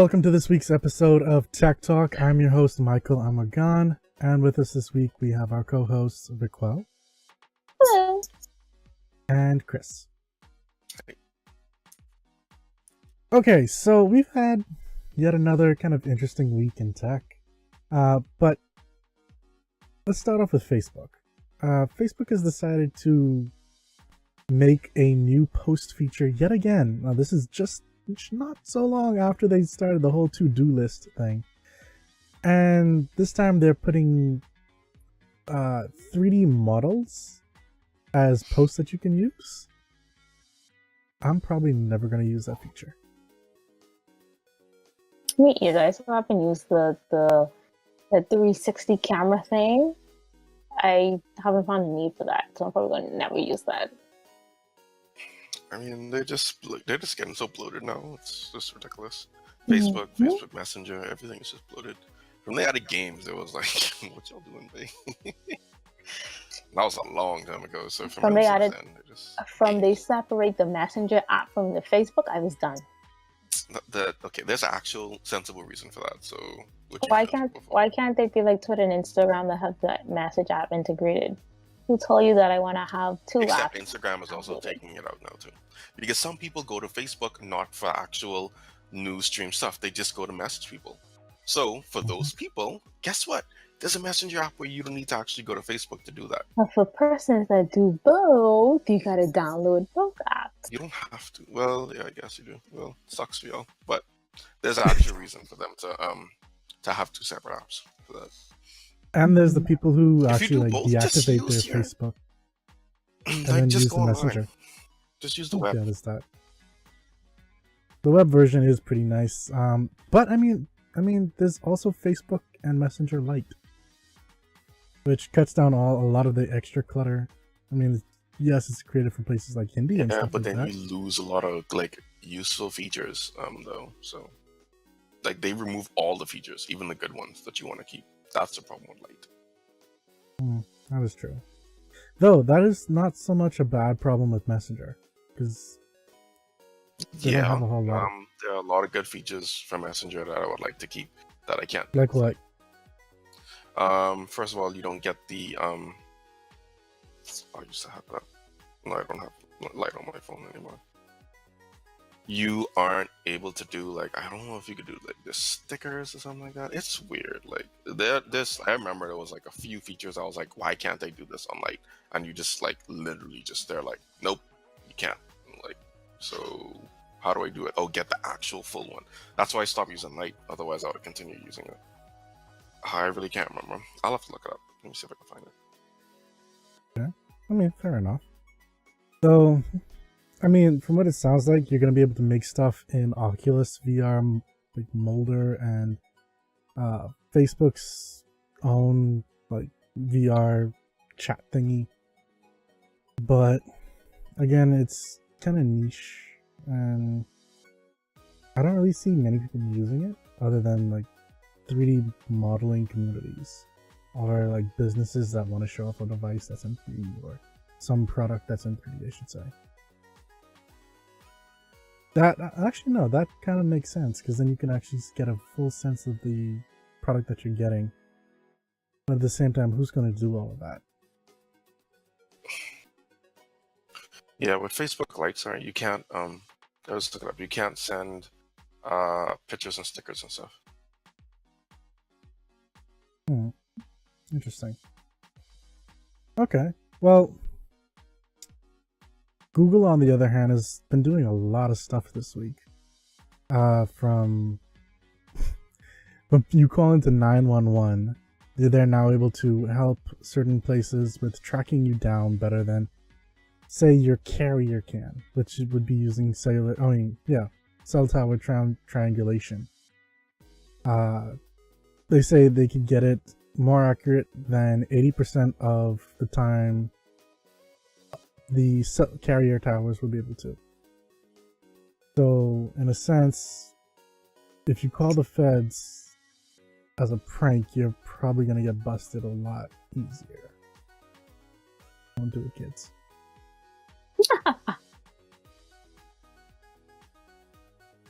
welcome to this week's episode of Tech Talk. I'm your host, Michael Amagan, and with us this week we have our co-hosts, Vicquell. Hello. And Chris. Okay, so we've had yet another kind of interesting week in tech, but let's start off with Facebook. Facebook has decided to make a new post feature yet again. Now, this is just not so long after they started the whole to-do list thing. And this time they're putting 3D models as posts that you can use. I'm probably never going to use that feature. Me either. I still haven't used the 360 camera thing. I haven't found a need for that, so I'm probably going to never use that. I mean, they're just getting so bloated now. It's just ridiculous. Facebook, Facebook Messenger, everything is just bloated. When they added games, it was like, what y'all doing, babe? That was a long time ago. So from they separate the Messenger app from the Facebook, I was done. Okay, there's an actual sensible reason for that. So why can't they be like Twitter and Instagram that have the message app integrated? Who told you that I want to have two apps? Instagram is also taking it out now too, because some people go to Facebook not for actual news stream stuff. They just go to message people. So for those people, guess what? There's a messenger app where you don't need to actually go to Facebook to do that. But for persons that do both, you gotta download both apps. You don't have to. Well, yeah, I guess you do. Well, sucks for y'all, but there's an actual reason for them to have two separate apps for that. And there's the people who actually deactivate their Facebook and then use the Messenger. Just use the web. Yeah, there's that. The web version is pretty nice, but I mean, there's also Facebook and Messenger Lite, which cuts down a lot of the extra clutter. I mean, yes, it's created for places like Hindi and stuff but like then that. You lose a lot of useful features, though. So, they remove all the features, even the good ones that you want to keep. That's the problem with Lite. That is true. Though, that is not so much a bad problem with Messenger, because there are a lot of good features from Messenger that I would like to keep that I can't. Like what? First of all, you don't get the I used to have that. No, I don't have Lite on my phone anymore. You aren't able to do I don't know if you could do the stickers or something like that. It's weird. I remember there was a few features I was like, why can't they do this on Lite? And you just literally just they're like, nope, you can't. So how do I do it? Oh, get the actual full one. That's why I stopped using Lite. Otherwise I would continue using it. I really can't remember. I'll have to look it up. Let me see if I can find it. Yeah, I mean, fair enough. So, I mean, from what it sounds like, you're going to be able to make stuff in Oculus VR, like Molder, and Facebook's own VR chat thingy. But again, it's kind of niche, and I don't really see many people using it other than 3D modeling communities or businesses that want to show off a device that's in 3D or some product that's in 3D, I should say. That kind of makes sense, because then you can actually get a full sense of the product that you're getting. But at the same time, who's going to do all of that? Yeah, with Facebook Lite, sorry, you can't. I was looking up. You can't send pictures and stickers and stuff. Interesting. Okay, well, Google, on the other hand, has been doing a lot of stuff this week. From you call into 911, they're now able to help certain places with tracking you down better than, say, your carrier can, which would be using cell tower triangulation. They say they could get it more accurate than 80% of the time the carrier towers will be able to. So, in a sense, if you call the feds as a prank, you're probably going to get busted a lot easier. Don't do it, kids.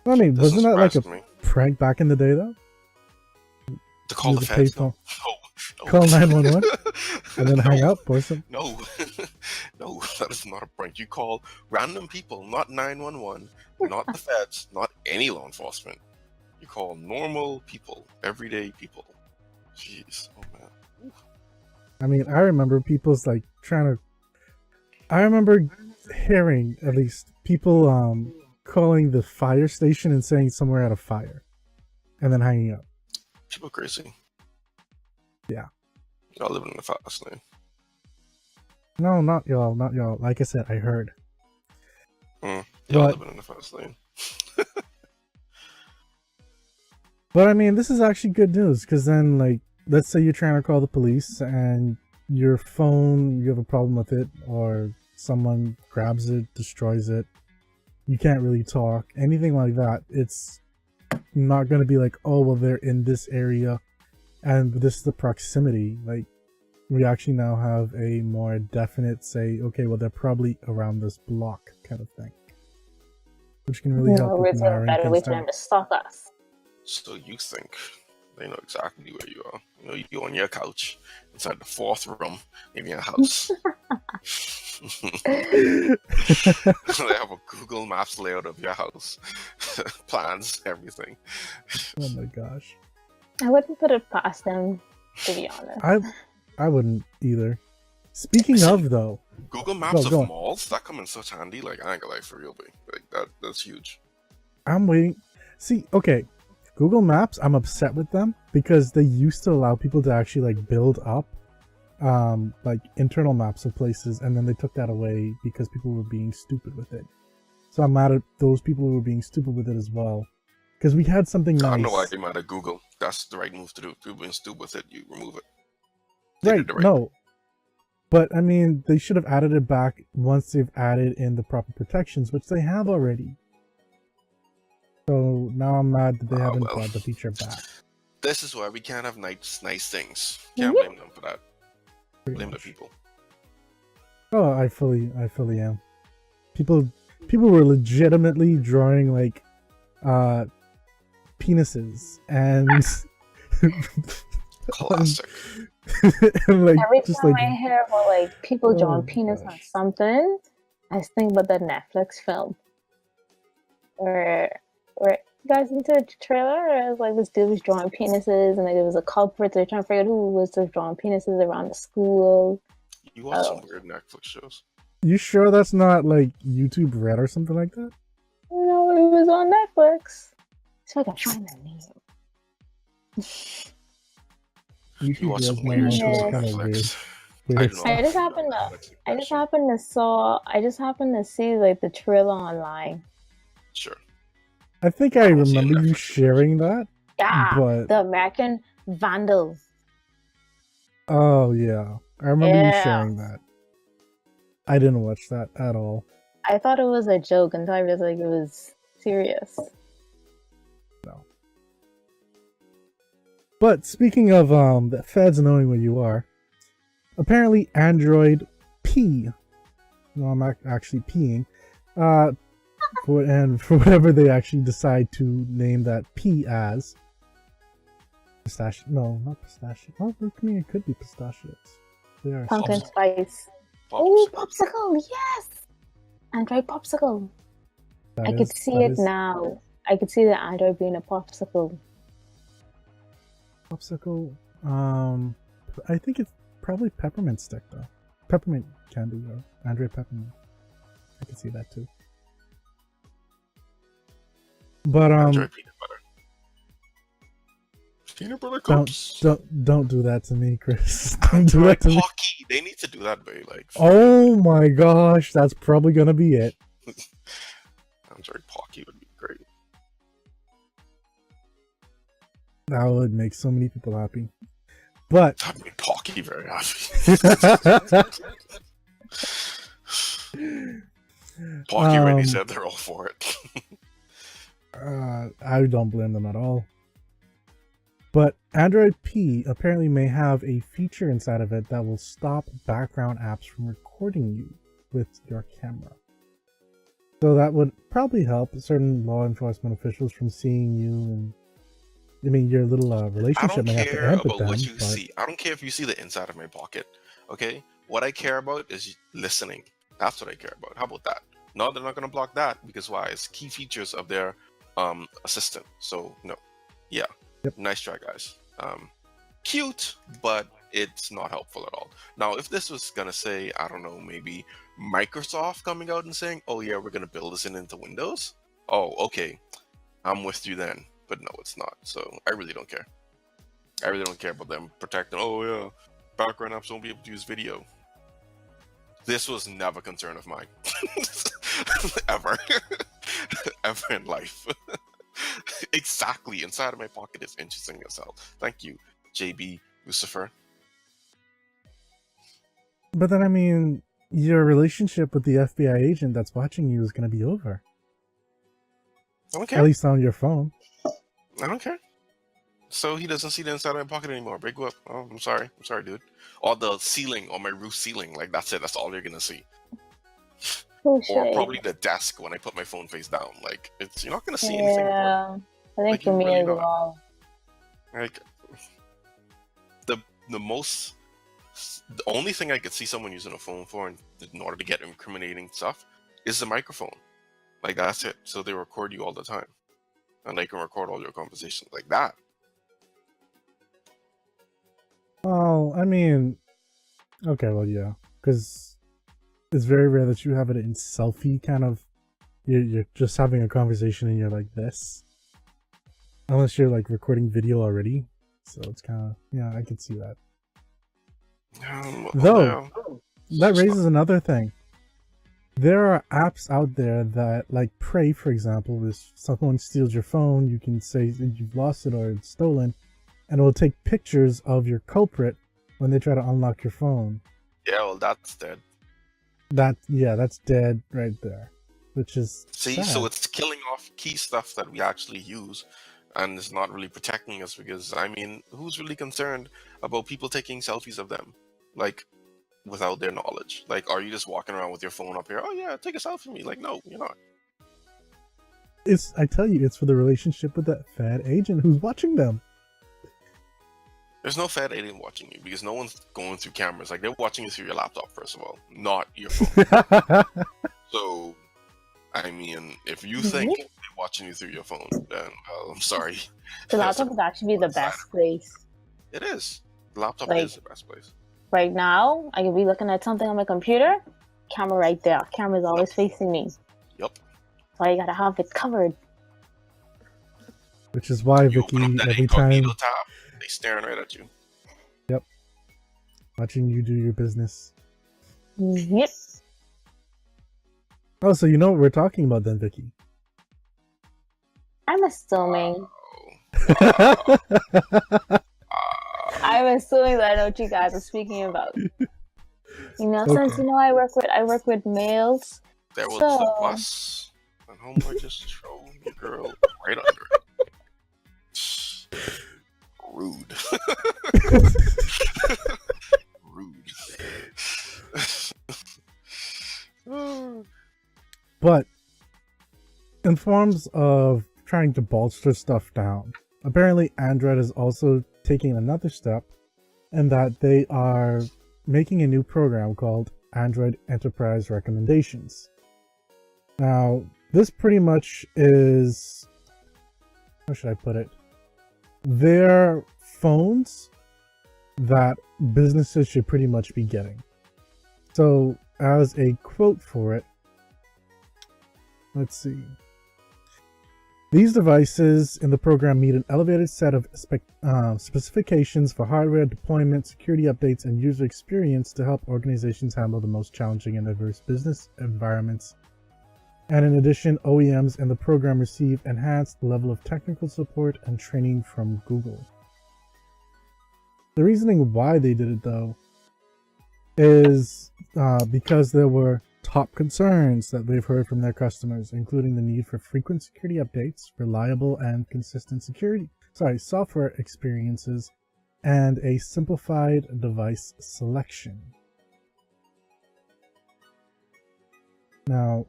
I mean, wasn't that like a prank back in the day though? To call You the had to pay feds? No. No. Call 911 and then hang up or something? No. No, that is not a prank. You call random people, not 911, not the feds, not any law enforcement. You call normal people, everyday people. Jeez, oh man. I mean, I remember people's like I remember hearing at least people calling the fire station and saying somewhere had a fire and then hanging up. People crazy. Yeah. Y'all living in the fast lane. No, not y'all. Like I said, I heard. Y'all But- living in the fast lane. But I mean, this is actually good news because then, like, let's say you're trying to call the police and your phone, you have a problem with it, or someone grabs it, destroys it. You can't really talk, anything like that. It's not going to be like, oh, well, they're in this area and this is the proximity. Like, we actually now have a more definite say, okay, well, they're probably around this block kind of thing. Which can really help with It's a narrowing better way things for them down. to stalk us. So you think they know exactly where you are. You know, you're on your couch inside the fourth room in your house. They have a Google Maps layout of your house. Plans, everything. Oh my gosh. I wouldn't put it past them, to be honest. I wouldn't either. Speaking of though, Google Maps go of on. malls, that come in such handy. Like, I ain't gonna lie, for real, babe. Like, that's huge. I'm waiting. See, okay, Google Maps, I'm upset with them because they used to allow people to actually like build up like internal maps of places, and then they took that away because people were being stupid with it. So I'm mad at those people who were being stupid with it as well. Because we had something I nice. don't know why you're mad at Google. That's the right move to do. If people being stupid with it, you remove it. They Right, did the right no. But I mean, they should have added it back once they've added in the proper protections, which they have already. So now I'm mad that they haven't well. brought the feature back. This is why we can't have nice things. Can't Yep. blame them for that. Pretty Blame the much. people. Oh, I fully am. People were legitimately drawing like penises and Classic. and, like Every just time like I hear about like people Oh drawing my penis on gosh. something, I just think about that Netflix film. Where you guys into the trailer? It was like this dude was drawing penises, and like there was a culprit. They're trying to figure out who was just drawing penises around the school. You watch some Oh. weird Netflix shows. you sure that's not like YouTube Red or something like that? No, it was on Netflix. So I gotta find that name. You YouTube watch some Red's my weird Netflix. shows on kind of weird. Netflix. Weird I do not I just know happened to- Netflix I just passion. happened to see like the trailer online. Sure. I think I I don't see a remember you Netflix sharing that, Yeah, but the American Vandal. oh yeah, I remember you Yeah. sharing that. I didn't watch that at all. I thought it was a joke until I realized like it was serious. But speaking of the feds knowing where you are, apparently Android P. No, I'm not actually peeing. For whatever they actually decide to name that P as. Pistachio? No, not pistachio. Oh, I mean, it could be pistachios. They are. Pumpkin Popsicle. spice. Oh, Popsicle. popsicle! Yes, Android popsicle. That I could is- see that it is now. I could see the Android being a popsicle. Popsicle. I think it's probably peppermint stick though. Peppermint candy or Android peppermint. I can see that too. But Android peanut butter. Peanut butter cups. don't do that to me, Chris. Don't do Android that to me. Pocky. They need to do that, babe. Like, Oh my gosh, that's probably gonna be it. Android Pocky would be great. That would make so many people happy. But That made Pocky very happy. Pocky already said they're all for it. I don't blame them at all. But Android P apparently may have a feature inside of it that will stop background apps from recording you with your camera. So that would probably help certain law enforcement officials from seeing you, and I mean your little I relationship don't may have to care end with about what them, you but see. I don't care if you see the inside of my pocket. Okay? What I care about is listening. That's what I care about. How about that? No, they're not gonna block that because why? It's key features of their assistant. So no. Yeah. yep. Nice try, guys. Cute, but it's not helpful at all. Now, if this was gonna say, I don't know, maybe Microsoft coming out and saying, "Oh yeah, we're gonna build this into Windows," oh okay, I'm with you then. But no, it's not. So I really don't care. I really don't care about them protecting. Oh yeah, background apps won't be able to use video. This was never a concern of mine, ever, ever in life. Exactly. Inside of my pocket is interesting as hell. Thank you, JB Lucifer. But then I mean, your relationship with the FBI agent that's watching you is going to be over. I don't At care. least on your phone. I don't care. So he doesn't see the inside of my pocket anymore. Break up. Oh, I'm sorry. I'm sorry, dude. Or the ceiling, or my roof ceiling. Like that's it. That's all you're gonna see. Oh, Or probably the desk when I put my phone face down. Like it's you're not gonna see anything important. I think Like, for you're me really as not. well. Like the most the only thing I could see someone using a phone for in order to get incriminating stuff is the microphone. Like that's it. So they record you all the time. And they can record all your conversations like that. Oh, I mean, okay, well, yeah, because it's very rare that you have it in selfie kind of. You're just having a conversation and you're like this, unless you're like recording video already. So it's kind of, yeah, I can see that. Though that raises another thing. There are apps out there that, like Prey, for example, if someone steals your phone, you can say you've lost it or it's stolen, and it will take pictures of your culprit when they try to unlock your phone. Yeah, well, that's dead. That's dead right there, which is See, sad. so it's killing off key stuff that we actually use, and it's not really protecting us because, I mean, who's really concerned about people taking selfies of them? Like, without their knowledge. Like, are you just walking around with your phone up here? Oh yeah, take a selfie of me. Like, no, you're not. I tell you, it's for the relationship with that fat agent who's watching them. There's no fat alien watching you because no one's going through cameras. Like, they're watching you through your laptop, first of all, not your phone. So, I mean, if you think they're watching you through your phone, then, well, I'm sorry. The laptop would actually be the best place. It is. The laptop Like, is the best place. Right now, I could be looking at something on my computer, camera right there. Camera's always facing me. Yep. So you gotta have it covered. Which is why, Vicky, every time tab, they staring right at you. Yep. Watching you do your business. Yep. Oh, so you know what we're talking about then, Vicky? I'm assuming. Wow. I'm assuming that I know what you guys are speaking about. You know, Okay. since I work with males. There was So- a bus, and homeboy just throw your girl right under it. Rude. Rude. But in forms of trying to bolster stuff down, apparently Android is also taking another step in that they are making a new program called Android Enterprise Recommendations. Now, this pretty much is, how should I put it? They're phones that businesses should pretty much be getting. So, as a quote for it, let's see. These devices in the program meet an elevated set of specifications for hardware, deployment, security updates, and user experience to help organizations handle the most challenging and diverse business environments. And in addition, OEMs in the program receive enhanced level of technical support and training from Google. The reasoning why they did it, though, is because there were top concerns that they've heard from their customers, including the need for frequent security updates, reliable and consistent software experiences, and a simplified device selection. Now,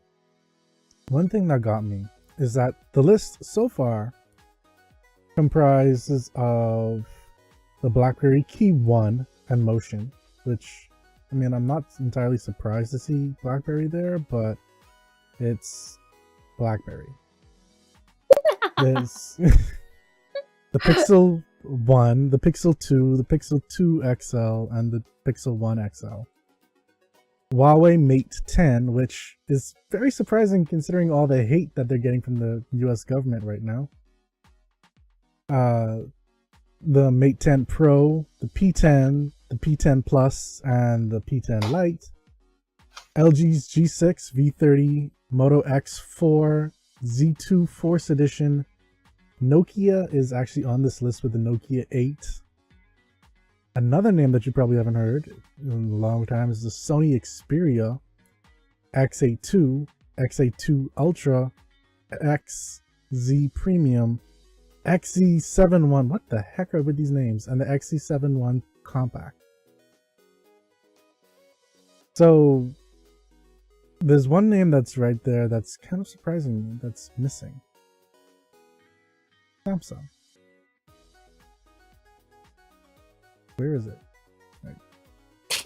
one thing that got me is that the list so far comprises of the BlackBerry Key 1 and Motion, which, I mean, I'm not entirely surprised to see BlackBerry there, but it's BlackBerry. There's the Pixel 1, the Pixel 2, the Pixel 2 XL, and the Pixel 1 XL. Huawei Mate 10, which is very surprising considering all the hate that they're getting from the US government right now. The Mate 10 Pro, the P10, the P10 Plus, and the P10 Lite. LG's G6, V30, Moto X4, Z2 Force Edition. Nokia is actually on this list with the Nokia 8. Another name that you probably haven't heard in a long time is the Sony Xperia X82, X82 Ultra, XZ Premium, XZ71. What the heck are with these names? And the XZ71 Compact. So there's one name that's right there that's kind of surprising that's missing. Samsung. Where is it?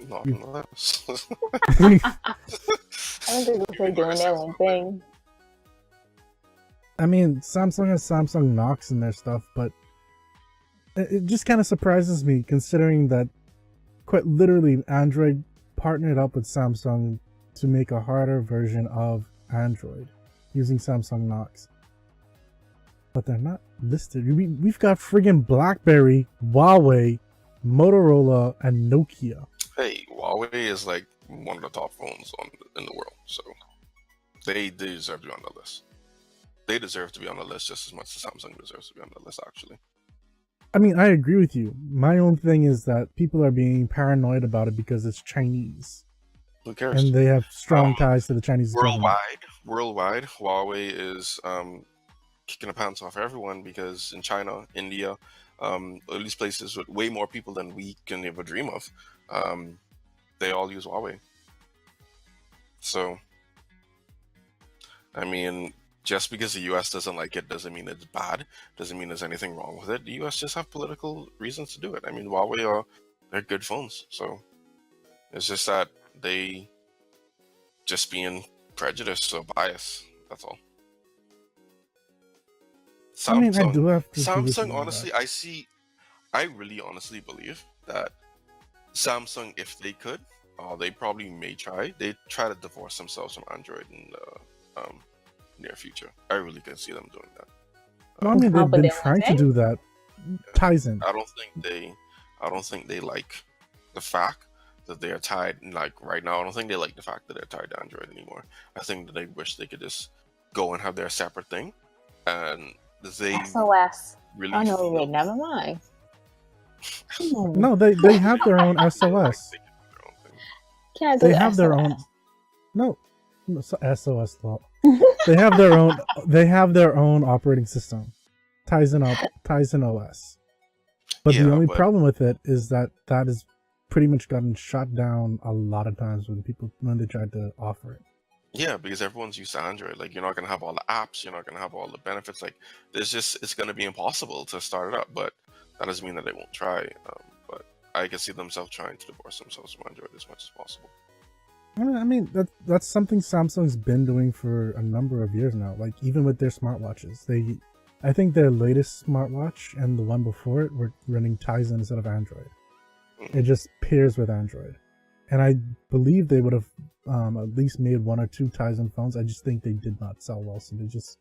Not unless. I don't think they're doing their own thing. I mean, Samsung has Samsung Knox in their stuff, but it just kind of surprises me considering that quite literally Android partnered up with Samsung to make a harder version of Android using Samsung Knox. But they're not listed. We've got friggin' BlackBerry, Huawei, Motorola, and Nokia. Hey, Huawei is like one of the top phones in the world, so they deserve to be on the list. They deserve to be on the list just as much as Samsung deserves to be on the list, actually. I mean, I agree with you. My own thing is that people are being paranoid about it because it's Chinese. Who cares? And they have strong ties to the Chinese government. Worldwide, Huawei is kicking the pants off everyone because in China, India, all these places with way more people than we can ever dream of, they all use Huawei. So, I mean, just because the US doesn't like it doesn't mean it's bad, doesn't mean there's anything wrong with it. The US just have political reasons to do it. I mean, Huawei they're good phones, so it's just that they just being prejudiced or biased, that's all. I mean, I do have to Samsung, honestly, I really honestly believe that Samsung, if they could, they probably may try. They try to divorce themselves from Android in the near future. I really can see them doing that. I mean, they've been trying to do that. Tizen. I don't think they like the fact that they are tied. Like right now, I don't think they like the fact that they're tied to Android anymore. I think that they wish they could just go and have their separate thing, and they SOS. Really oh no, wait, never mind. No, they have their own SOS. They have their own. No, SOS law. They have their own. They have their own operating system, Tizen OS. But the only problem with it is that has pretty much gotten shut down a lot of times when they tried to offer it. Yeah, because everyone's used to Android. Like, you're not gonna have all the apps, you're not gonna have all the benefits. Like, it's gonna be impossible to start it up. But that doesn't mean that they won't try. But I can see themselves trying to divorce themselves from Android as much as possible. I mean, that's something Samsung's been doing for a number of years now. Like, even with their smartwatches, I think their latest smartwatch and the one before it were running Tizen instead of Android. It just pairs with Android. And I believe they would have at least made one or two Tizen phones. I just think they did not sell well, so they just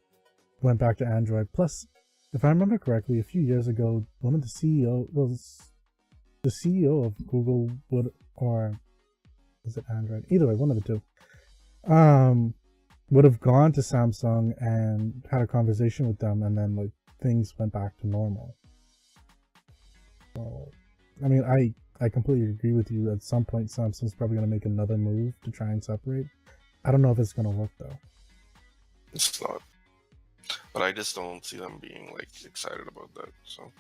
went back to Android. Plus, if I remember correctly, a few years ago, one of the CEO of Google or was it Android? Either way, one of the two. Would have gone to Samsung and had a conversation with them, and then like things went back to normal. So, I mean, I completely agree with you. At some point, Samsung's probably going to make another move to try and separate. I don't know if it's going to work though. It's not. But I just don't see them being like excited about that. So.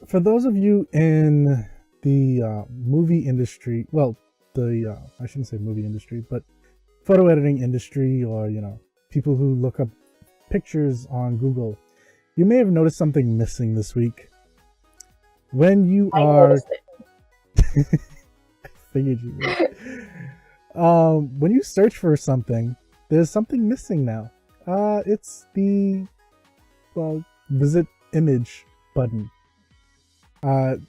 For those of you in the movie industry, well, the I shouldn't say movie industry, but photo editing industry, or people who look up pictures on Google, you may have noticed something missing this week. When you I are noticed it. I figured you would. When you search for something, there's something missing now. It's the visit image button.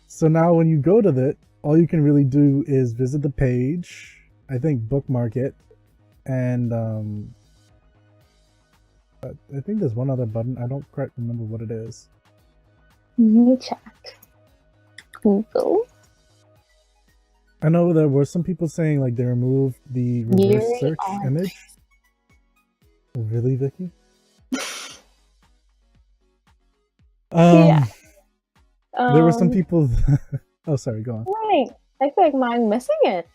So now when you go to that, all you can really do is visit the page, I think bookmark it, and I think there's one other button. I don't quite remember what it is. Let me check. Google. I know there were some people saying like they removed the reverse Yuri search on. image. Oh, really, Vicky? Yeah. There were some people. Oh, sorry. Go on. Wait, I feel like mine missing it.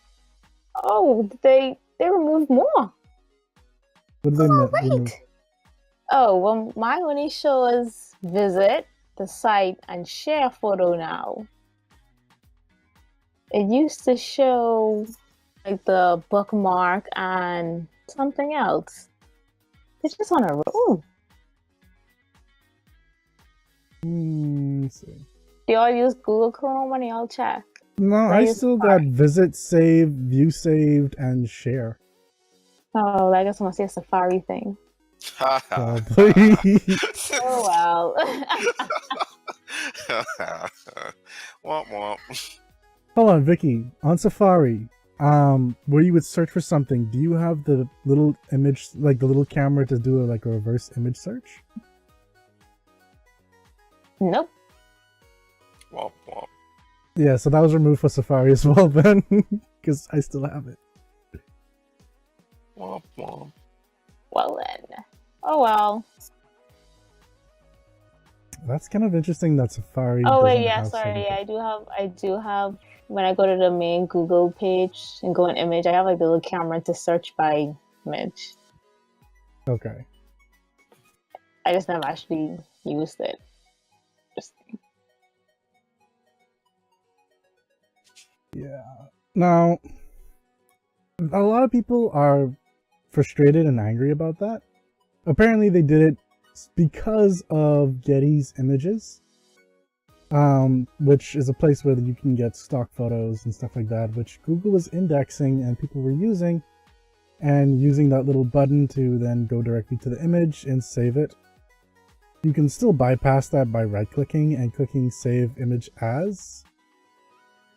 Oh, they removed more. What did they Oh, remove? wait. Oh, well, mine only shows visit the site and share photo now. It used to show like the bookmark and something else. It's just on a row. Let's see. Do y'all use Google Chrome when y'all check? No, I I use still got visit, save, view saved, and share. Oh, I guess I must say a Safari thing. Probably. Oh, well. Womp womp. Hold on, Vicky. On Safari, where you would search for something, do you have the little image, like the little camera to do a reverse image search? Nope. Womp womp. Yeah, so that was removed for Safari as well then, because I still have it. Womp womp. Well then. Oh well. That's kind of interesting that Safari. Oh wait, doesn't yeah, have sorry. something. I do have when I go to the main Google page and go in image, I have like the little camera to search by image. Okay. I just never actually used it. Just Yeah. Now, a lot of people are frustrated and angry about that. Apparently, they did it because of Getty's Images, which is a place where you can get stock photos and stuff like that, which Google was indexing and people were using, and using that little button to then go directly to the image and save it. You can still bypass that by right-clicking and clicking Save Image As,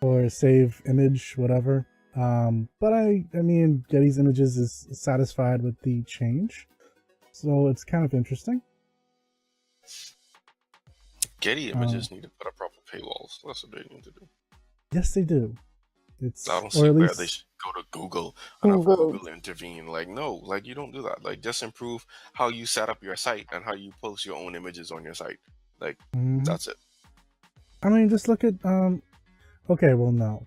or Save Image, whatever. But I mean, Getty's Images is satisfied with the change, so it's kind of interesting. Getty Images need to put up proper paywalls. That's what they need to do. Yes, they do. It's, I don't or see at where least they should go to Google and have Google. Google intervene. Like, no, like you don't do that. Like, just improve how you set up your site and how you post your own images on your site. Like, that's it. I mean, just look at okay, well, no,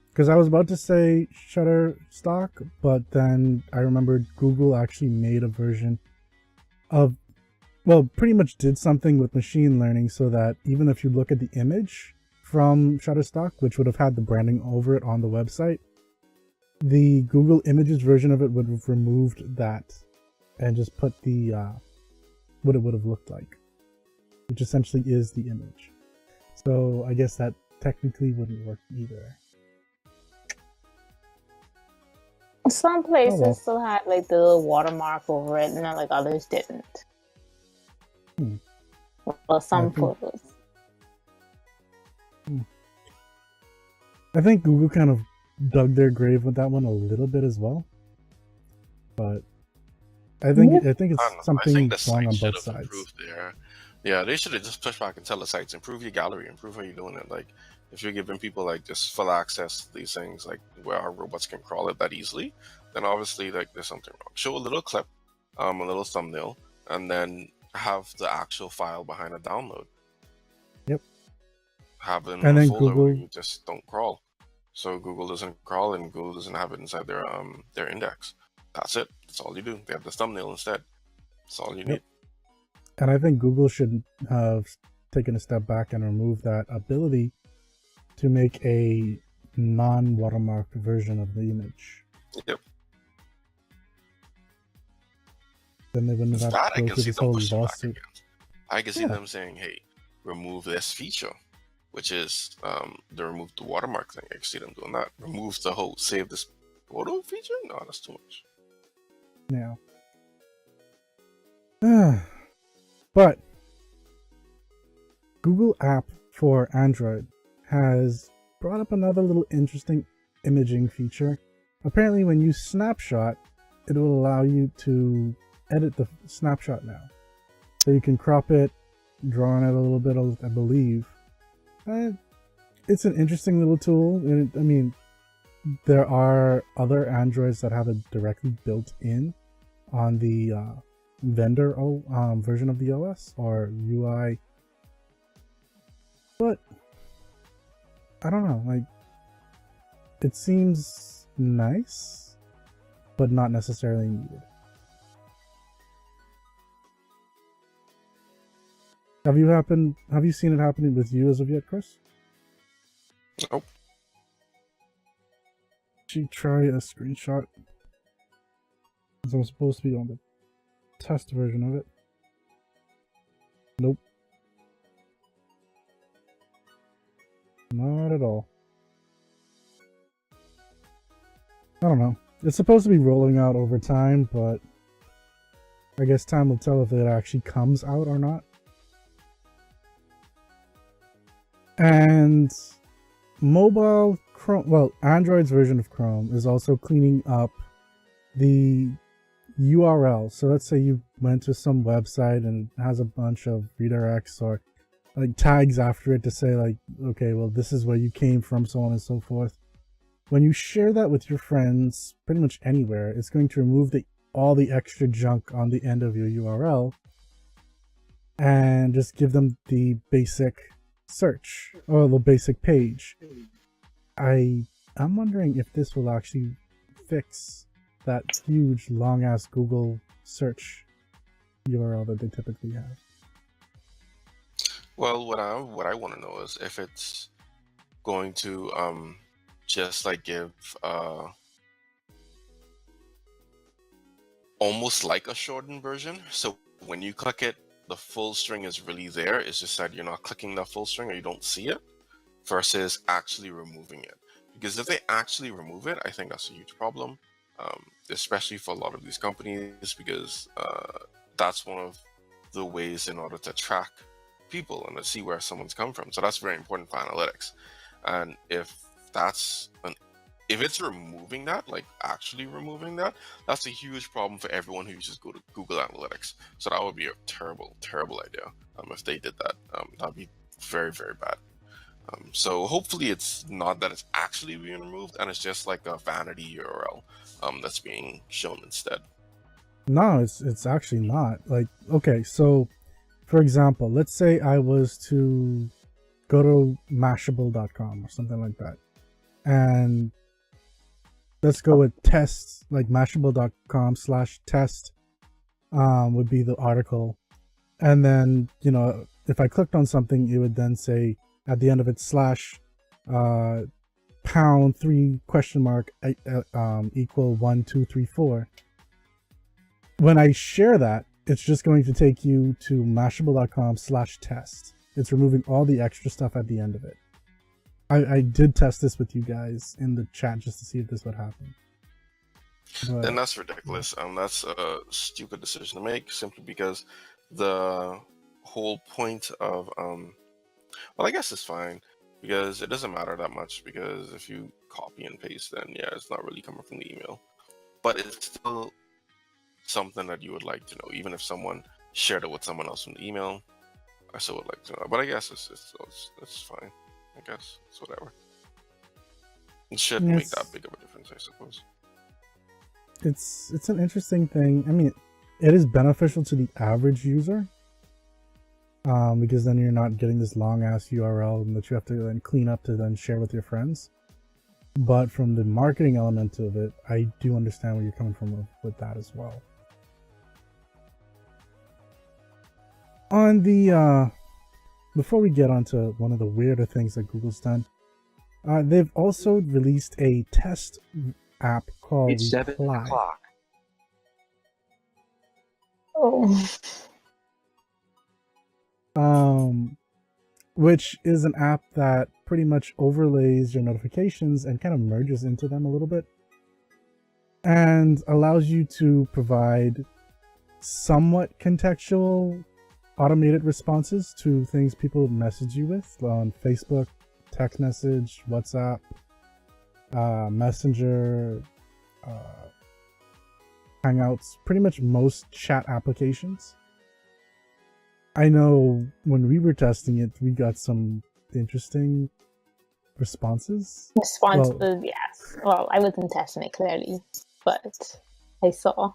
because I was about to say Shutterstock, but then I remembered Google actually made a version of, well, pretty much did something with machine learning so that even if you look at the image from Shutterstock, which would have had the branding over it on the website, the Google Images version of it would have removed that and just put the what it would have looked like, which essentially is the image. So I guess that technically wouldn't work either. Some places well. still had like the little watermark over it, and then like others didn't. Well, some photos. I think Google kind of dug their grave with that one a little bit as well, but I think it's something wrong on both sides. Yeah, they should have just pushed back and tell the sites, improve your gallery, improve how you're doing it. Like, if you're giving people like just full access to these things, like where our robots can crawl it that easily, then obviously like there's something wrong. Show a little clip, a little thumbnail, and then have the actual file behind a download. Yep. Have them and in a then folder Google, where you just don't crawl. So Google doesn't crawl and Google doesn't have it inside their index. That's it. That's all you do. They have the thumbnail instead. That's all you need. And I think Google should have taken a step back and removed that ability to make a non-watermarked version of the image. Yep. Then they wouldn't have That to I go can through see this them whole pushing back lawsuit. against. I can see Yeah. them saying, "Hey, remove this feature," which is the remove the watermark thing. I can see them doing that. Remove the whole save this photo feature. No, that's too much. Yeah. But Google app for Android has brought up another little interesting imaging feature. Apparently when you snapshot, it will allow you to edit the snapshot now. So you can crop it, draw on it a little bit, I believe. It's an interesting little tool. And I mean, there are other Androids that have it directly built in on the vendor version of the OS or UI. But I don't know, like, it seems nice, but not necessarily needed. Have you seen it happening with you as of yet, Chris? Nope. Should you try a screenshot? Because I'm supposed to be on the test version of it. Nope. Not at all. I don't know. It's supposed to be rolling out over time, but I guess time will tell if it actually comes out or not. And mobile Chrome, well, Android's version of Chrome is also cleaning up the URL. So let's say you went to some website and it has a bunch of redirects or like tags after it to say like, okay, well, this is where you came from, so on and so forth. When you share that with your friends, pretty much anywhere, it's going to remove all the extra junk on the end of your URL and just give them the basic search or the basic page. I'm wondering if this will actually fix that huge long ass Google search URL that they typically have. Well, what I want to know is if it's going to just like give almost like a shortened version. So when you click it, the full string is really there. It's just that you're not clicking that full string or you don't see it, versus actually removing it. Because if they actually remove it, I think that's a huge problem, especially for a lot of these companies, because that's one of the ways in order to track people and to see where someone's come from. So that's very important for analytics. And if it's removing that, like actually removing that, that's a huge problem for everyone who uses Google Analytics. So that would be a terrible, terrible idea if they did that. That'd be very, very bad. So hopefully it's not that it's actually being removed and it's just like a vanity URL that's being shown instead. No, it's actually not. Like, okay, so for example, let's say I was to go to mashable.com or something like that. And let's go with tests, like mashable.com/test would be the article. And then, you know, if I clicked on something, it would then say at the end of it ##3 equal 1 2 3 4. When I share that, it's just going to take you to mashable.com/test. It's removing all the extra stuff at the end of it. I did test this with you guys in the chat just to see if this would happen. But, then that's ridiculous. That's a stupid decision to make, simply because the whole point of well, I guess it's fine because it doesn't matter that much, because if you copy and paste, then yeah, it's not really coming from the email, but it's still something that you would like to know, even if someone shared it with someone else from the email. I still would like to know, but I guess it's fine. I guess it's whatever. It shouldn't make that big of a difference, I suppose. It's an interesting thing. I mean, it is beneficial to the average user, because then you're not getting this long ass URL that you have to then clean up to then share with your friends. But from the marketing element of it, I do understand where you're coming from with that as well. On the before we get onto one of the weirder things that Google's done, They've also released a test app called It's 7 Reply. o'clock. Oh. Which is an app that pretty much overlays your notifications and kind of merges into them a little bit, and allows you to provide somewhat contextual automated responses to things people message you with on Facebook, text message, WhatsApp, Messenger, Hangouts, pretty much most chat applications. I know when we were testing it, we got some interesting responses. Responses, yes. Well, I wasn't testing it clearly, but I saw.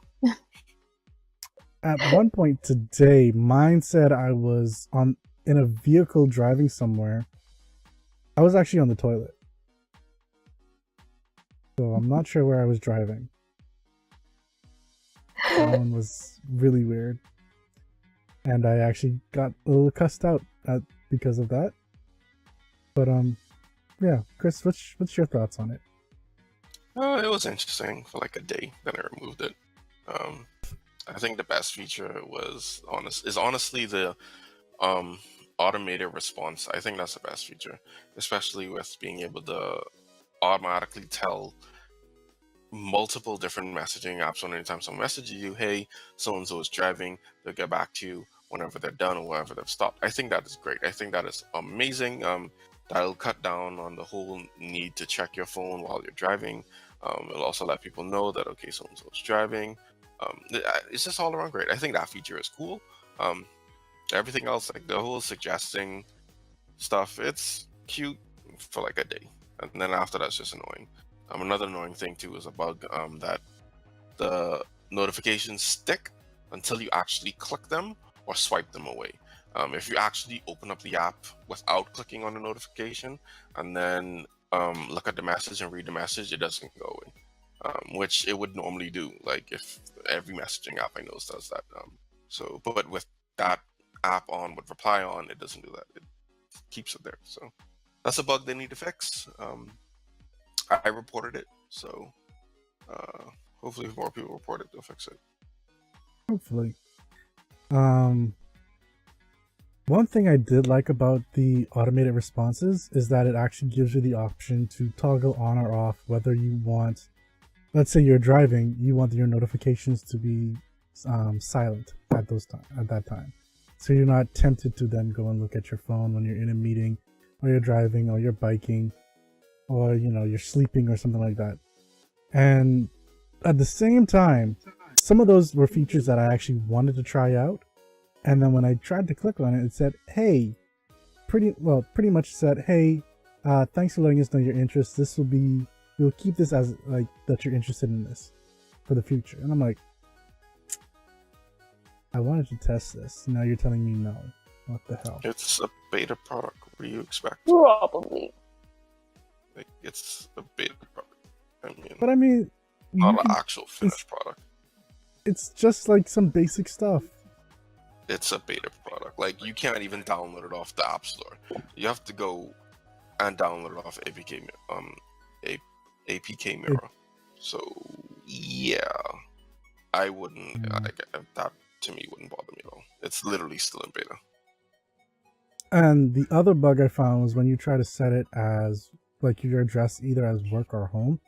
At one point today, mine said I was in a vehicle driving somewhere. I was actually on the toilet. So I'm not sure where I was driving. That one was really weird. And I actually got a little cussed out because of that. But yeah, Chris, what's your thoughts on it? It was interesting for like a day. Then I removed it. I think the best feature is honestly the automated response. I think that's the best feature, especially with being able to automatically tell multiple different messaging apps on anytime someone messages you, hey, so and so is driving, they'll get back to you whenever they're done or whenever they've stopped. I think that is great. I think that is amazing. That'll cut down on the whole need to check your phone while you're driving. It'll also let people know that, okay, so and so is driving. It's just all around great. I think that feature is cool. Everything else, like the whole suggesting stuff, it's cute for like a day, and then after that's just annoying. Another annoying thing too is a bug that the notifications stick until you actually click them or swipe them away. If you actually open up the app without clicking on the notification and then look at the message and read the message, it doesn't go away, which it would normally do. Like if every messaging app I know does that. But with that app on, with Reply on, it doesn't do that. It keeps it there. So that's a bug they need to fix. I reported it, so hopefully if more people report it, they'll fix it. Hopefully. One thing I did like about the automated responses is that it actually gives you the option to toggle on or off whether you want, let's say you're driving, you want your notifications to be silent at that time. So you're not tempted to then go and look at your phone when you're in a meeting, or you're driving, or you're biking, or you're sleeping or something like that. And at the same time, some of those were features that I actually wanted to try out, and then when I tried to click on it, it said, hey, pretty much said, hey, thanks for letting us know your interest. We'll keep this as like that you're interested in this for the future. And I'm like, I wanted to test this, now you're telling me no. What the hell? It's a beta product. What do you expect? Probably. Like, it's a beta product. But I mean, not an actual finished product. It's just like some basic stuff. It's a beta product. Like, you can't even download it off the App Store. You have to go and download it off APK Mirror. So yeah, I wouldn't. That to me wouldn't bother me at all. It's literally still in beta. And the other bug I found was when you try to set it as like your address either as work or home,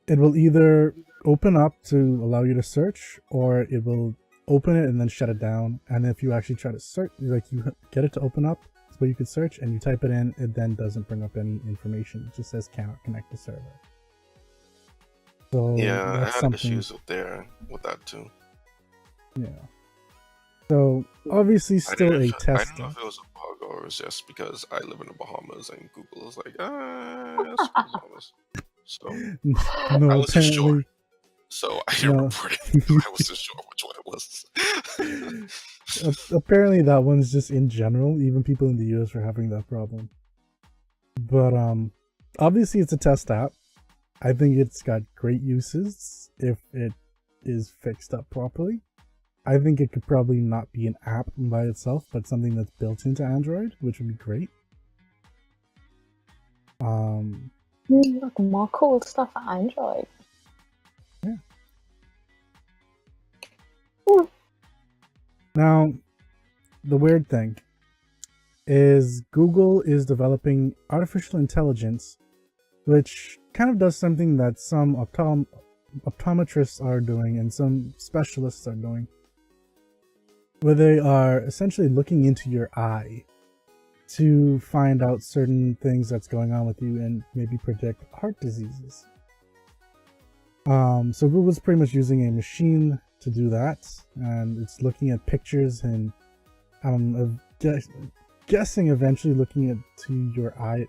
it will either open up to allow you to search, or it will open it and then shut it down. And if you actually try to search, like you get it to open up so you could search and you type it in, it then doesn't bring up any information. It just says cannot connect to server. So yeah, I had issues with that too. Yeah. So obviously still a test. I don't know if it was a bug or it was just because I live in the Bahamas and Google is like, it's Bahamas. So no, I wasn't sure. So I didn't report it. I wasn't sure which one it was. Apparently that one's just in general. Even people in the US are having that problem. But obviously it's a test app. I think it's got great uses if it is fixed up properly. I think it could probably not be an app by itself, but something that's built into Android, which would be great. Look, more cool stuff for Android. Yeah. Ooh. Now, the weird thing is Google is developing artificial intelligence, which kind of does something that some optometrists are doing and some specialists are doing, where they are essentially looking into your eye to find out certain things that's going on with you and maybe predict heart diseases. So Google's pretty much using a machine to do that, and it's looking at pictures and guessing eventually looking at your eye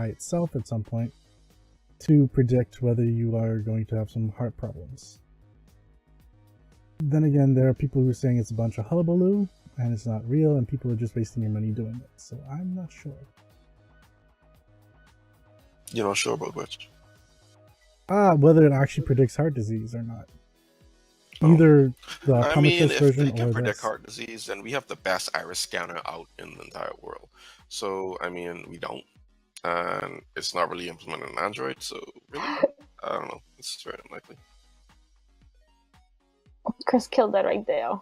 itself at some point to predict whether you are going to have some heart problems. Then again, there are people who are saying it's a bunch of hullabaloo and it's not real and people are just wasting your money doing it. So I'm not sure. You're not sure about which? Whether it actually predicts heart disease or not. Either the optometrist version if they can or predict this. heart disease, then we have the best iris scanner out in the entire world. So, I mean, we don't. And it's not really implemented on Android, so really, I don't know. It's very unlikely. Chris killed that right there.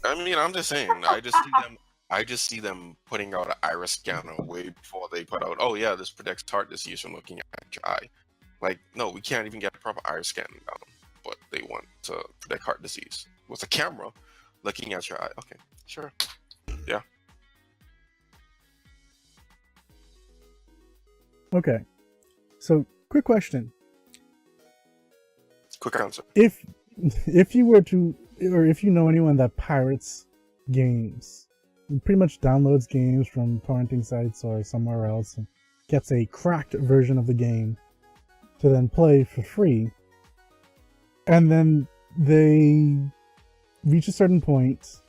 I mean, I'm just saying. I just see them putting out an iris scanner way before they put out. Oh yeah, this predicts heart disease from looking at your eye. Like, no, we can't even get a proper iris scanning down. But they want to predict heart disease with a camera looking at your eye. Okay, sure, yeah. Okay, so quick question. Quick answer. If you were to, or if you know anyone that pirates games, pretty much downloads games from torrenting sites or somewhere else and gets a cracked version of the game to then play for free, and then they reach a certain point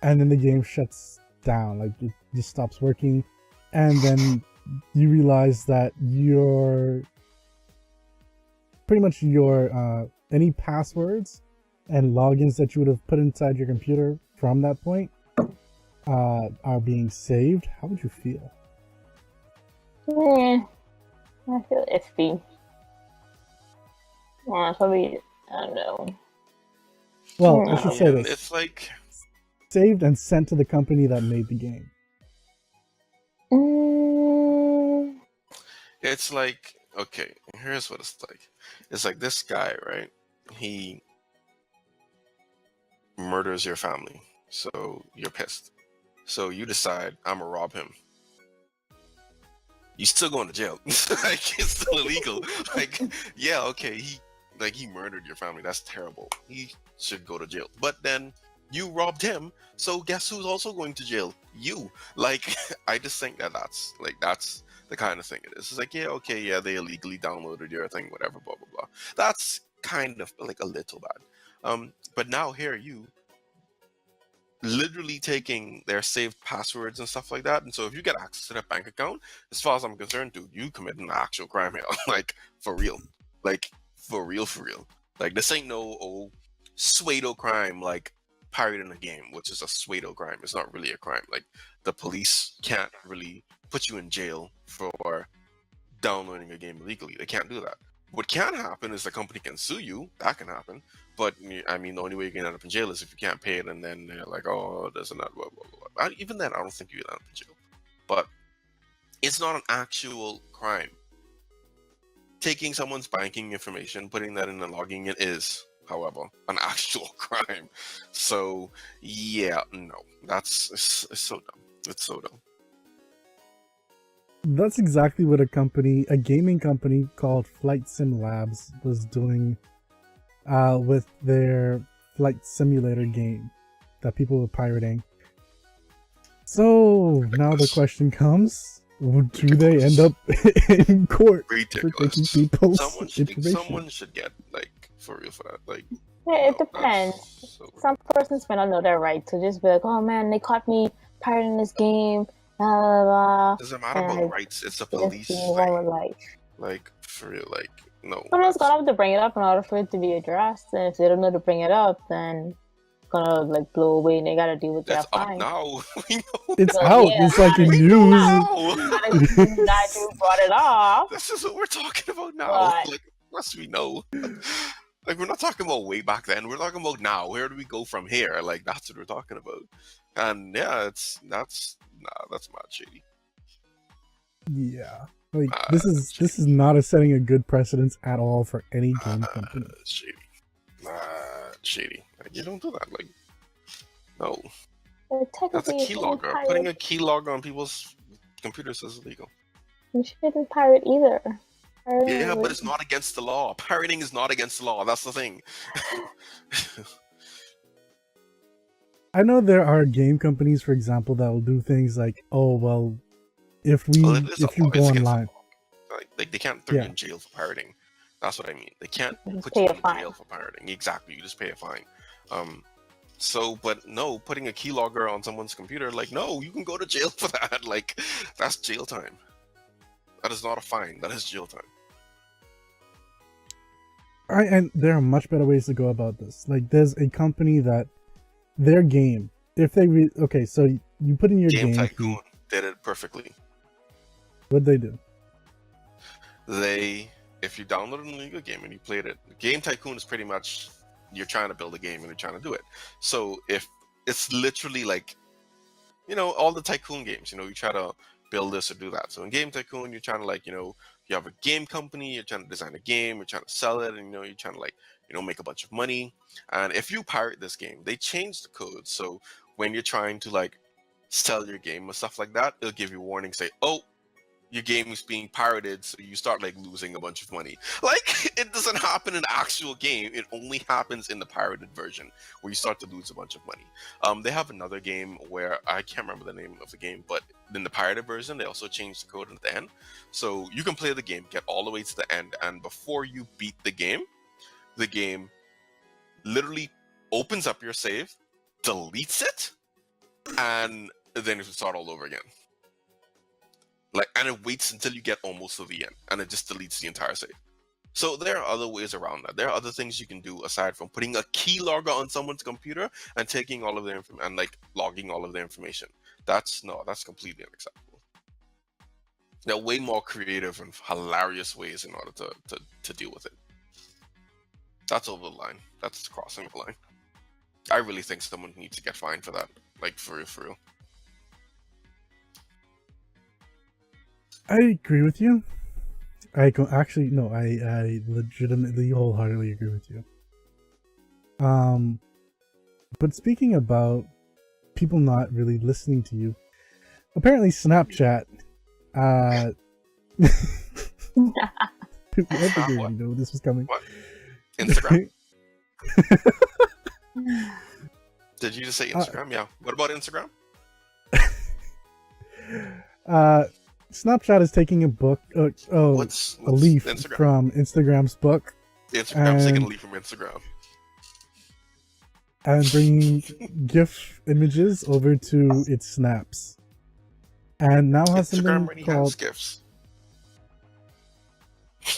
and then the game shuts down, like it just stops working, and then you realize that your any passwords and logins that you would have put inside your computer from that point are being saved. How would you feel? I feel iffy. Probably, I don't know. Well, I should say this. It's like saved and sent to the company that made the game. It's like, okay, here's what it's like. It's like this guy, right? He murders your family, so you're pissed. So you decide, I'm gonna rob him. You still going to jail. Like, it's still illegal. Like, yeah, okay, he murdered your family. That's terrible. He should go to jail. But then you robbed him, so guess who's also going to jail? You. Like, I just think that's the kind of thing it is. It's like, yeah, okay, yeah, they illegally downloaded your thing, whatever, blah blah blah. That's kind of like a little bad. But now here you literally taking their saved passwords and stuff like that. And so if you get access to their bank account, as far as I'm concerned, dude, you committed an actual crime here. Like, for real. Like, for real. Like, this ain't no pseudo crime like pirating a game, which is a pseudo crime. It's not really a crime. Like, the police can't really put you in jail for downloading a game illegally. They can't do that. What can happen is the company can sue you. That can happen. But, I mean, the only way you can end up in jail is if you can't pay it, and then they're like, oh, there's not, blah, blah, blah. Even then, I don't think you end up in jail. But it's not an actual crime. Taking someone's banking information, putting that in and logging it is, however, an actual crime. So, yeah, no. It's so dumb. It's so dumb. That's exactly what a gaming company called FlightSimLabs was doing with their flight simulator game that people were pirating. So now the question comes, do they end up in court for taking people's information? Someone should get, like, for real for that. Like, yeah, it depends. Some persons may not know their rights, so just be like, oh man, they caught me pirating this game. Blah, blah, blah. Doesn't matter about rights. It's a police thing. Like, for real, like, no. Someone's gonna have to bring it up in order for it to be addressed, and if they don't know to bring it up, then gonna like blow away and they gotta deal with their That's up fine. now. We know. It's Well, out. yeah, It's like in We know news. now. that you brought it off. This is what we're talking about now. But Like, plus we know. Like, we're not talking about way back then. We're talking about now. Where do we go from here? Like, that's what we're talking about. And yeah, that's mad shady. Yeah. Like Mad this is not setting a good precedence at all for any game company. Shady. Shady. Like, you don't do that. Like, no. That's a technically, you shouldn't keylogger. Putting pirate. a keylogger on people's computers is illegal. You shouldn't pirate either. Yeah, but it's not against the law. Pirating is not against the law. That's the thing. I know there are game companies, for example, that will do things like, oh well, if you go online, like they can't throw you in jail for pirating. That's what I mean. They can't put you in jail for pirating. Exactly, you just pay a fine. So, but no, putting a keylogger on someone's computer, like, no, you can go to jail for that. Like, that's jail time. That is not a fine. That is jail time. And there are much better ways to go about this. Like, there's a company that their game, if they okay, so you put in your game Tycoon did it perfectly. What'd they do? If you downloaded an illegal game and you played it, Game Tycoon is pretty much you're trying to build a game and you're trying to do it. So if it's literally like, all the Tycoon games, you try to build this or do that. So in Game Tycoon, you're trying to like, you have a game company, you're trying to design a game, you're trying to sell it, and you're trying to like, make a bunch of money. And if you pirate this game, they change the code. So when you're trying to like sell your game or stuff like that, it'll give you a warning, say, oh, your game is being pirated, so you start like losing a bunch of money. Like, it doesn't happen in the actual game, it only happens in the pirated version where you start to lose a bunch of money. They have another game where I can't remember the name of the game, but in the pirated version they also changed the code at the end, so you can play the game, get all the way to the end, and before you beat the game literally opens up your save, deletes it, and then you start all over again. Like, and it waits until you get almost to the end, and it just deletes the entire save. So there are other ways around that. There are other things you can do aside from putting a keylogger on someone's computer and taking all of their information and like logging all of their information. That's completely unacceptable. There are way more creative and hilarious ways in order to deal with it. That's over the line. That's crossing the line. I really think someone needs to get fined for that. Like, for real. I agree with you. I legitimately wholeheartedly agree with you. But speaking about people not really listening to you, apparently Snapchat, I think you already know this was coming. What? Instagram? Did you just say Instagram? Yeah. What about Instagram? Snapchat is taking a book, a leaf Instagram? From Instagram's book. Instagram's taking a leaf from Instagram. And bringing GIF images over to its snaps. And now has something called GIFs.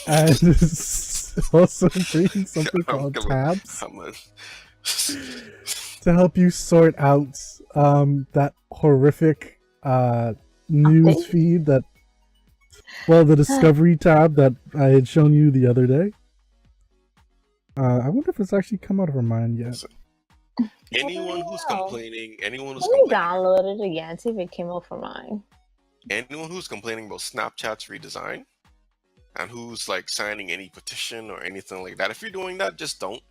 And it's also bringing something called tabs to help you sort out that horrific news feed the discovery tab that I had shown you the other day. I wonder if it's actually come out of her mind yet. Anyone who's complaining, download it again, see if it came out for mine. Anyone who's complaining about Snapchat's redesign and who's like signing any petition or anything like that, if you're doing that, just don't.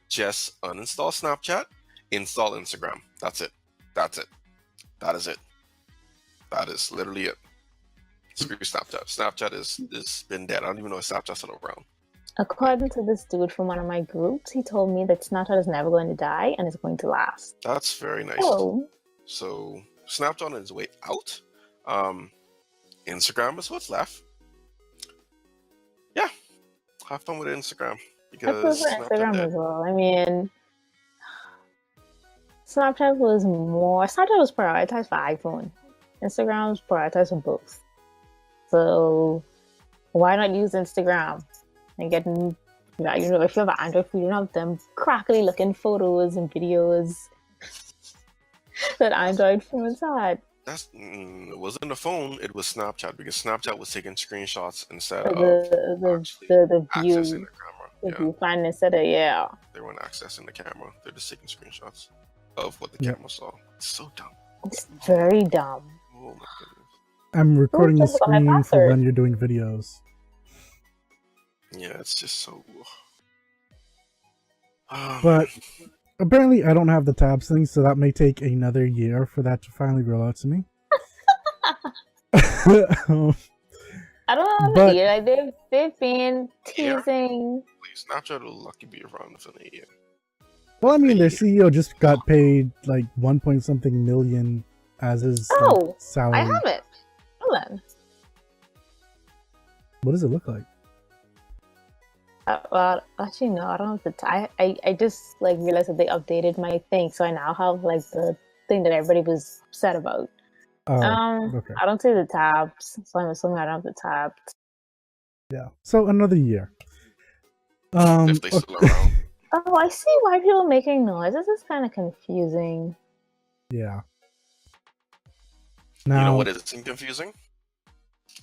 Just uninstall Snapchat, install Instagram. That's it. That is it. That is literally it. Screw Snapchat. Snapchat is been dead. I don't even know if Snapchat's still around. According to this dude from one of my groups, he told me that Snapchat is never going to die and it's going to last. That's very nice. So Snapchat is way out. Instagram is what's left. Yeah, have fun with Instagram. Because I prefer Instagram as well. I mean, Snapchat was prioritized for iPhone. Instagram was prioritized for both. So why not use Instagram and get Yeah, you know, if you have an Android phone, you don't have them crackly looking photos and videos that Android phones had. It wasn't a phone, it was Snapchat, because Snapchat was taking screenshots instead The of actually the accessing view, the camera. the Yeah, viewfinder instead of yeah. they weren't accessing the camera. They're just taking screenshots of what the Yep. camera saw. It's so dumb. It's very dumb. Oh my goodness. I'm recording the just forgot my screen for password. when you're doing videos. Yeah, it's just so. But apparently I don't have the tabs thing, so that may take another year for that to finally roll out to me. I don't know, But- like they've been teasing. Snapchat will lucky be around within a year. Well, I mean, their CEO just got paid like 1 point something million as his Oh, salary. I have it. Hold on. What does it look like? Well, actually, no, I don't have the. I just like realized that they updated my thing, so I now have like the thing that everybody was upset about. Oh, okay. I don't see the tabs, so I'm assuming I don't have the tabs. Yeah. So another year. If they still around. Oh, I see why people are making noise. This is kind of confusing. Yeah. Now, You know what isn't confusing?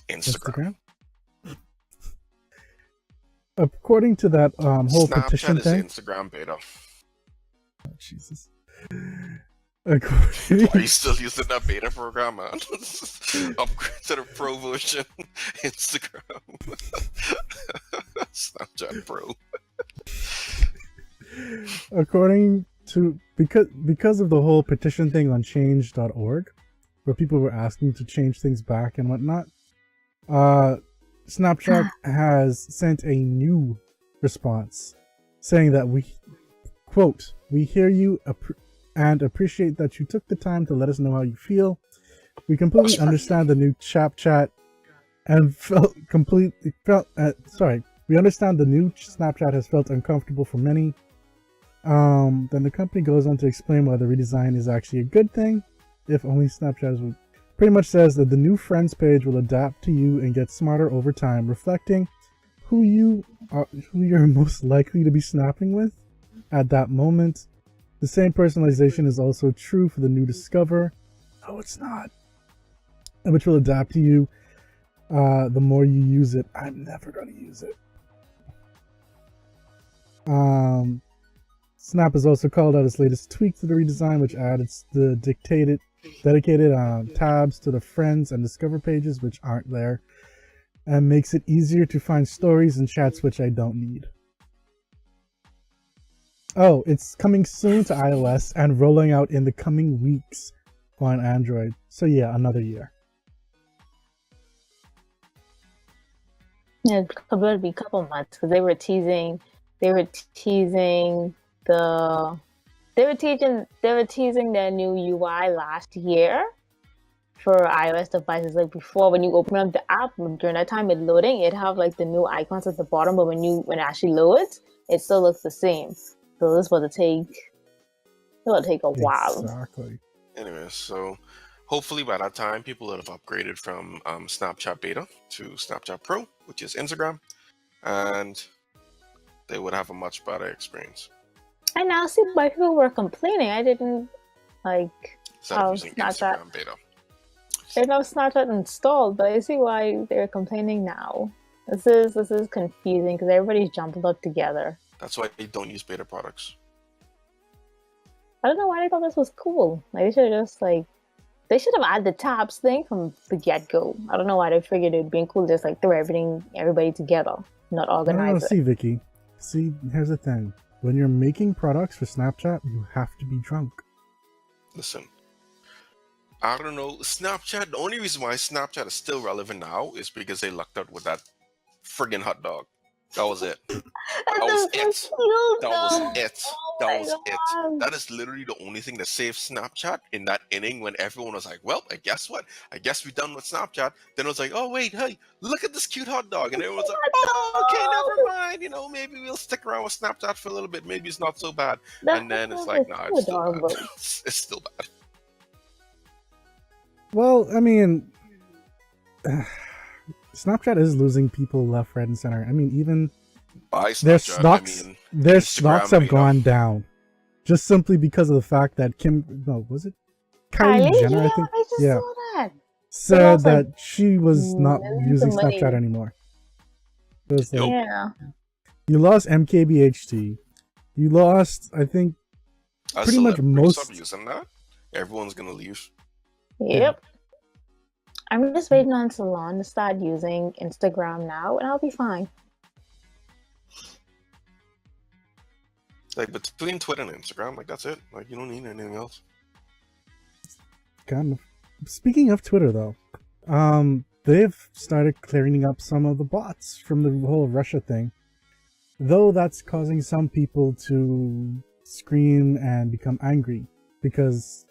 Instagram. According to that whole Snapchat petition is thing. Instagram beta. Oh, Jesus. According, Why are you still using that beta program, man? Upgrade to the pro version. Instagram. Snapchat Pro. according to because of the whole petition thing on change.org, where people were asking to change things back and whatnot, Snapchat has sent a new response saying that we hear you and appreciate that you took the time to let us know how you feel. We completely understand the new Snapchat and we understand the new Snapchat has felt uncomfortable for many. Then the company goes on to explain why the redesign is actually a good thing, if only Snapchat would. Pretty much says that the new friends page will adapt to you and get smarter over time, reflecting who you're most likely to be snapping with at that moment. The same personalization is also true for the new Discover. No, it's not. Which will adapt to you the more you use it. I'm never going to use it. Snap has also called out its latest tweak to the redesign, which added the dedicated tabs to the Friends and Discover pages, which aren't there, and makes it easier to find stories and chats, which I don't need. Oh, it's coming soon to iOS and rolling out in the coming weeks on Android. So yeah, another year. Yeah, it's probably be a couple months because they were teasing their new UI last year for iOS devices. Like before, when you open up the app during that time it's loading, it'd have like the new icons at the bottom, but when it actually loads, it still looks the same. So this will take a while. Exactly. Anyway, so hopefully by that time, people would have upgraded from Snapchat Beta to Snapchat Pro, which is Instagram, and they would have a much better experience. I now see why people were complaining. I didn't like Instead of using Snapchat. Instagram Beta. They have Snapchat installed, but I see why they're complaining now. This is confusing because everybody's jumping up together. That's why they don't use beta products. I don't know why they thought this was cool. Like they should have they should have added the tabs thing from the get-go. I don't know why they figured it'd be cool just like throw everybody together, not organize it. See, Vicky. See, here's the thing. When you're making products for Snapchat, you have to be drunk. Listen, I don't know. Snapchat, the only reason why Snapchat is still relevant now is because they lucked out with that friggin' hot dog. That was it. That was it. That was it. That was it. That is literally the only thing that saved Snapchat in that inning when everyone was like, well, I guess what? I guess we're done with Snapchat. Then it was like, oh, wait, hey, look at this cute hot dog. And everyone was like, oh, okay, never mind. You know, maybe we'll stick around with Snapchat for a little bit. Maybe it's not so bad. And then it's like, nah, it's still bad. It's still bad. Well, I mean, Snapchat is losing people left, right, and center. I mean, even By Their Snapchat, stocks, I mean their Instagram stocks have made gone down, just simply because of the fact that was it Kylie Kylie, Jenner? I yeah, think, I just yeah, saw that. They said lost like that she was not millions of using Snapchat money. anymore. So it's like, Yup. Yeah. you lost MKBHD, you lost, I think, As pretty much celebrities stop most. using that, everyone's gonna leave. Yep. I'm just waiting on Salon to start using Instagram now, and I'll be fine. Like between Twitter and Instagram, like that's it. Like you don't need anything else. Kind of. Speaking of Twitter, though, they've started clearing up some of the bots from the whole Russia thing. Though that's causing some people to scream and become angry because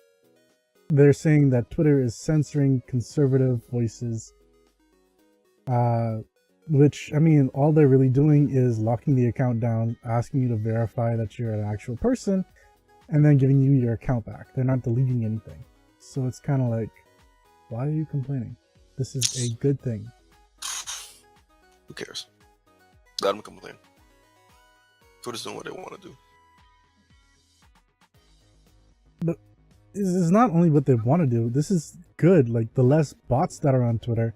they're saying that Twitter is censoring conservative voices. Which, I mean, all they're really doing is locking the account down, asking you to verify that you're an actual person, and then giving you your account back. They're not deleting anything. So it's kind of like, why are you complaining? This is a good thing. Who cares? Let them complain. Twitter's doing what they want to do. But this is not only what they want to do. This is good. Like, the less bots that are on Twitter,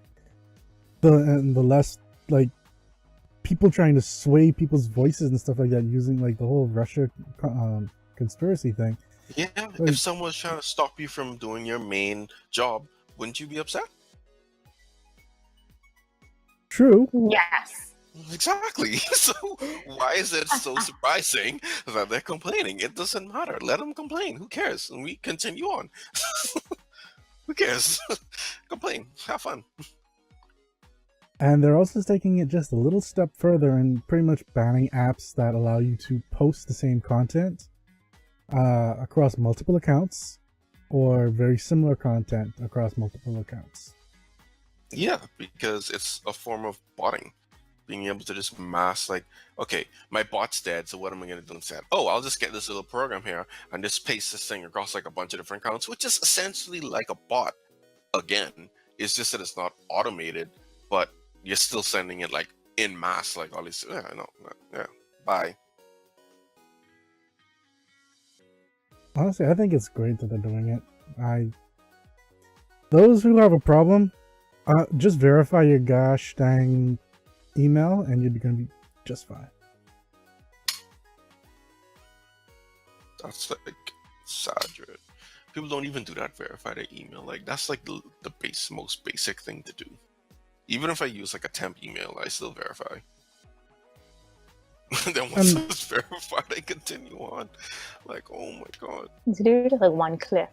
the less, like, people trying to sway people's voices and stuff like that using, like, the whole Russia conspiracy thing. Yeah, Like, if someone's trying to stop you from doing your main job, wouldn't you be upset? true. Yes. Exactly. So why is it so surprising that they're complaining? It doesn't matter. Let them complain. Who cares? And we continue on. Who cares? Complain. Have fun. And they're also taking it just a little step further and pretty much banning apps that allow you to post the same content across multiple accounts or very similar content across multiple accounts. Yeah, because it's a form of botting. Being able to just mass, like, okay, my bot's dead, so what am I going to do instead? Oh, I'll just get this little program here and just paste this thing across like a bunch of different accounts, which is essentially like a bot. Again, it's just that it's not automated, but you're still sending it like in mass, like all these. Yeah, I know. Yeah, bye. Honestly, I think it's great that they're doing it. Those who have a problem, just verify your gosh dang email and you're going to be just fine. That's like sad. People don't even do that. Verify their email. Like that's like the most basic thing to do. Even if I use like a temp email, I still verify. Then once it's verified, I continue on. Like, oh my god. It's literally just like one click.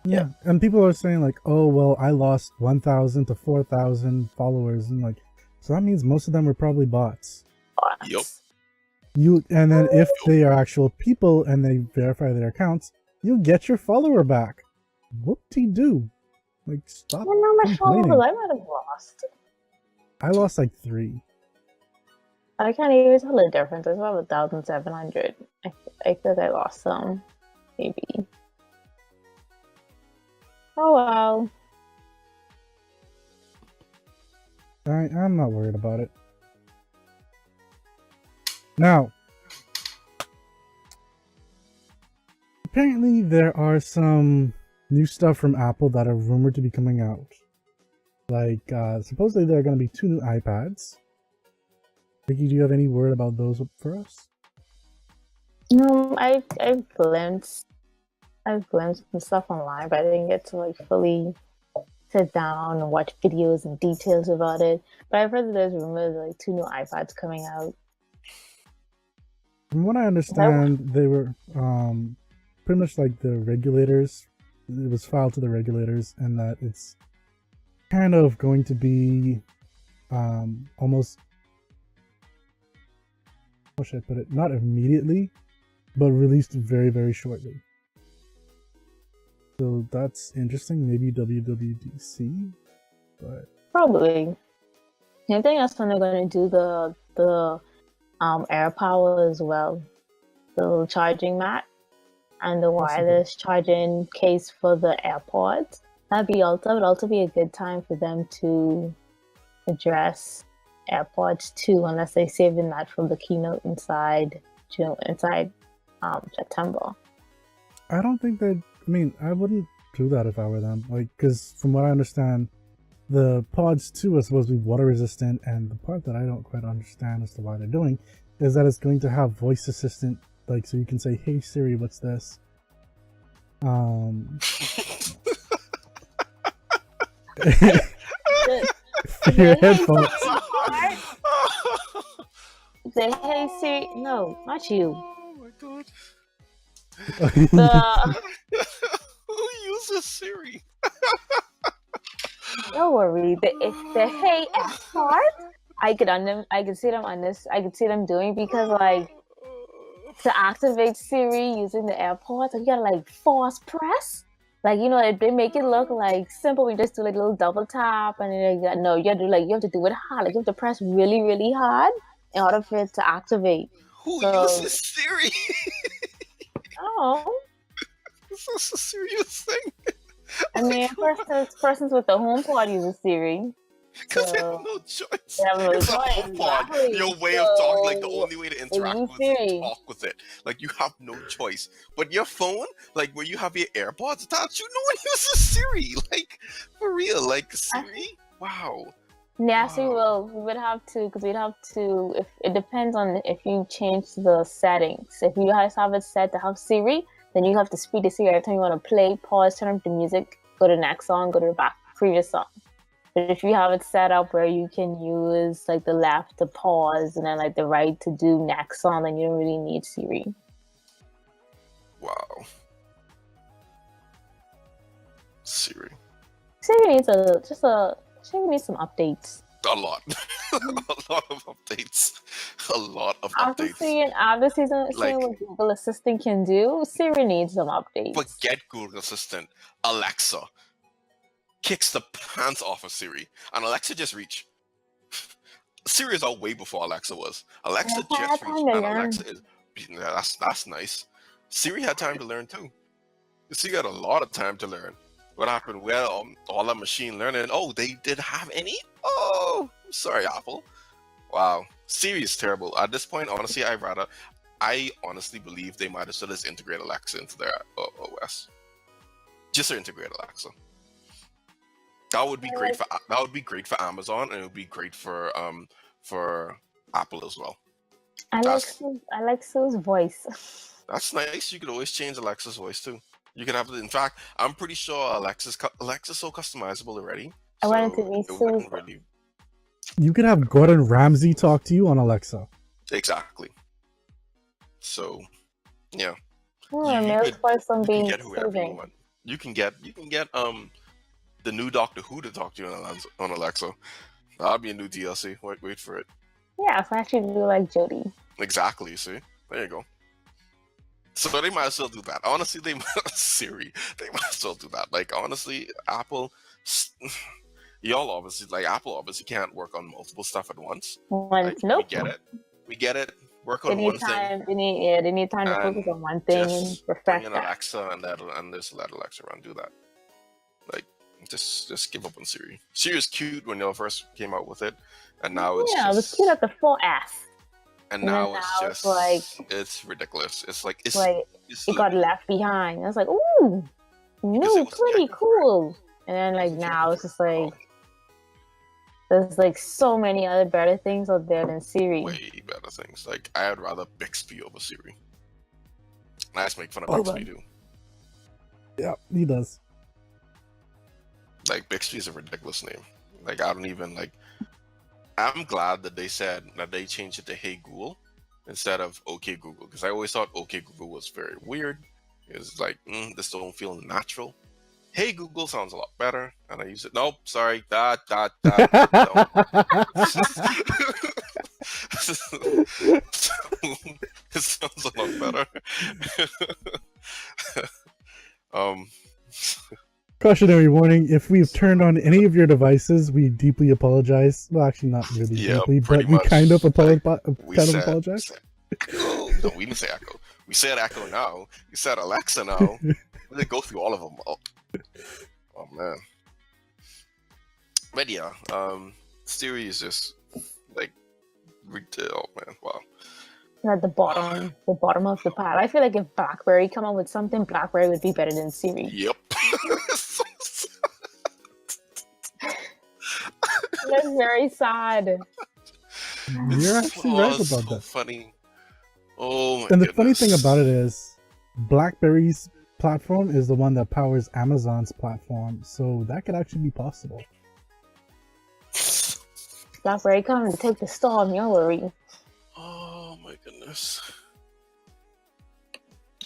Yeah, and people are saying like, oh, well, I lost 1,000 to 4,000 followers. And like, so that means most of them were probably bots. Yep. And then if they are actual people and they verify their accounts, you'll get your follower back. Whoop-de-doo. Like, stop I don't know how much complaining. followers I might have lost. I lost like 3. I can't even tell the difference. It's about 1,700. I think I lost some, maybe. Oh well. I'm not worried about it. Now, apparently there are some new stuff from Apple that are rumored to be coming out. Like, supposedly there are going to be 2 new iPads. Vicky, do you have any word about those for us? No, I've glimpsed some stuff online, but I didn't get to like fully sit down and watch videos and details about it. But I've heard that there's rumors of like 2 new iPads coming out. From what I understand, they were pretty much like the regulators. It was filed to the regulators, and that it's kind of going to be almost, how should I put it? Not immediately, but released very, very shortly. So that's interesting. Maybe WWDC, but Probably. I think that's when they're going to do the air power as well, the charging mat, and the wireless charging case for the AirPods. That would also be a good time for them to address AirPods 2 unless they saved that from the keynote inside September. I don't think that. I mean, I wouldn't do that if I were them. Like, because from what I understand, the Pods 2 are supposed to be water resistant, and the part that I don't quite understand as to why they're doing is that it's going to have voice assistant, like, so you can say, "Hey Siri, what's this?" Your headphones. The Hey Siri, no, not you. Oh my god. The Who uses Siri? Don't worry. The Hey app part, I could see them doing, because like to activate Siri using the AirPods, you gotta like force press. Like, you know, they make it look like simple. We just do like a little double tap, and then you have to do it hard. Like, you have to press really, really hard in order for it to activate. Who So- uses Siri? Oh, This is a serious thing. I mean, persons with the HomePod use Siri. Because they So- have no choice. They have no It's a choice, HomePod. exactly. Your way of talking, like the only way to interact use with it, Siri. talk with it. Like you have no choice. But your phone, like where you have your AirPods attached, no one uses Siri. Like for real, like Siri. Wow. Yes, we Wow. will. We would have to, because we'd have to. If it depends on if you change the settings. If you guys have it set to have Siri, then you have to speak to Siri every time you want to play, pause, turn up the music, go to the next song, go to the previous song. But if you have it set up where you can use like the left to pause and then like the right to do next song, then you don't really need Siri. Wow. Siri. Siri needs Siri needs some updates. A lot. A lot of updates. A lot of After updates. seeing Like- what Google Assistant can do, Siri needs some updates. Forget Google Assistant. Alexa kicks the pants off of Siri, and Alexa just reached. Siri is out way before Alexa was. Alexa Yeah, just time reached, to and learn. Alexa is. Yeah, that's nice. Siri had time to learn too. Siri got a lot of time to learn. What happened? Well, all that machine learning. Oh, they did have any? Oh, I'm sorry, Apple. Wow, Siri is terrible. At this point, honestly, I honestly believe they might as well just integrate Alexa into their OS. Just to integrate Alexa. That would be great for Amazon, and it would be great for Apple as well. I like Sue's voice. That's nice. You could always change Alexa's voice too. You could have it. In fact, I'm pretty sure Alexa's so customizable already. I want it to so be it wouldn't Sue's. really You could have Gordon Ramsay talk to you on Alexa. exactly. So, yeah. Oh, You Mills could- voice on You can being get whoever you soothing. want. You can get the new Doctor Who to talk to you on Alexa. That'll be a new DLC. Wait for it. Yes, I actually do like Jodie. Exactly. See, there you go. So they might as well do that. Honestly, Siri. They might as well do that. Like honestly, Apple. Apple obviously can't work on multiple stuff at once. Once, Like, nope. We get it. Work They on need one thing. time. They need time to and focus on one thing and Just bring perfect in that. Alexa and just let Alexa run do that. Like just give up on Siri. Siri was cute when they first came out with it, and now it's Yeah, it was just cute at the full ass. and and now then it's now just it's like- it's ridiculous. It's like it's Like it's it got literally- left behind. I was like, ooh, Because it new, was pretty technical. cool. And then like It's now it's just technical. like there's like so many other better things out there than Siri. way better things. Like I'd rather Bixby over Siri. I just make fun of Oh, Bixby right. too. Yeah, he does. Like Bixby is a ridiculous name. Like I don't even like. I'm glad that they said that they changed it to Hey Google instead of OK Google, because I always thought OK Google was very weird. It's like this don't feel natural. Hey Google sounds a lot better, and I use it. Nope, sorry, that. It sounds a lot better. um, Cautionary warning, if we've turned on any of your devices, we deeply apologize. Well, actually, not really Yeah, deeply, but pretty we much. kind of we apologize. said echo. No, we didn't say echo. We said echo now. We said Alexa now. We didn't go through all of them. Oh man. But yeah, Siri is just Oh man, wow. At the bottom of the pile. I feel like if BlackBerry come up with something, BlackBerry would be better than Siri. Yep. That's very sad. You're actually right about so that. funny. Oh my And the goodness. funny thing about it is, BlackBerry's platform is the one that powers Amazon's platform, so that could actually be possible. BlackBerry coming to take the storm, don't worry. Oh my goodness.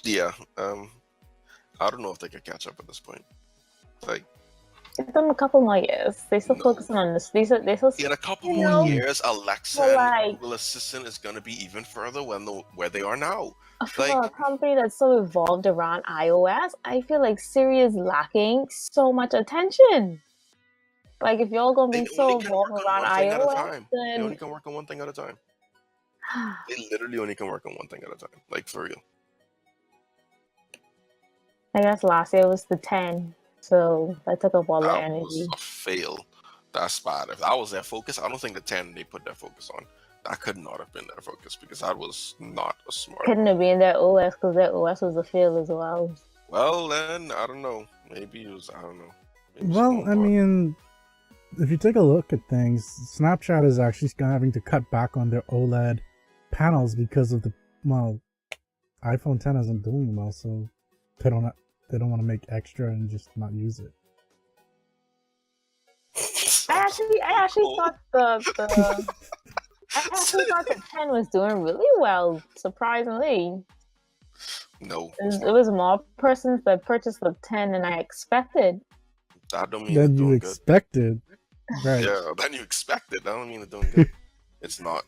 Yeah, I don't know if they could catch up at this point. Like, Give them a couple more years. They still No. focusing on this. They still in a couple You more know, years, Alexa but and like- Google Assistant is gonna be even further where they are now. for Like- a company that's so evolved around iOS, I feel like Siri is lacking so much attention. Like if y'all gonna They be so only can evolved work on around one thing at a iOS, time. They only then can work on one thing at a time. They literally only can work on one thing at a time. Like for real. I guess last year was the 10, so that took up all their That was energy. a fail. That's bad. If that was their focus, I don't think the 10 they put their focus on. That could not have been their focus because that was not a smart. Couldn't have been their OS because their OS was a fail as well. Well, then I don't know. Maybe it was. I don't know. Maybe it was Well, one I part. mean, if you take a look at things, Snapchat is actually having to cut back on their OLED panels because of the, well, iPhone 10 isn't doing well, so they don't want to make extra and just not use it. I actually thought the I actually thought the 10 was doing really well, surprisingly. No, It was more persons that purchased the 10 than I expected. that don't mean Than it's you doing good. expected, right? Yeah, than you expected. That don't mean it's doing good. It's not.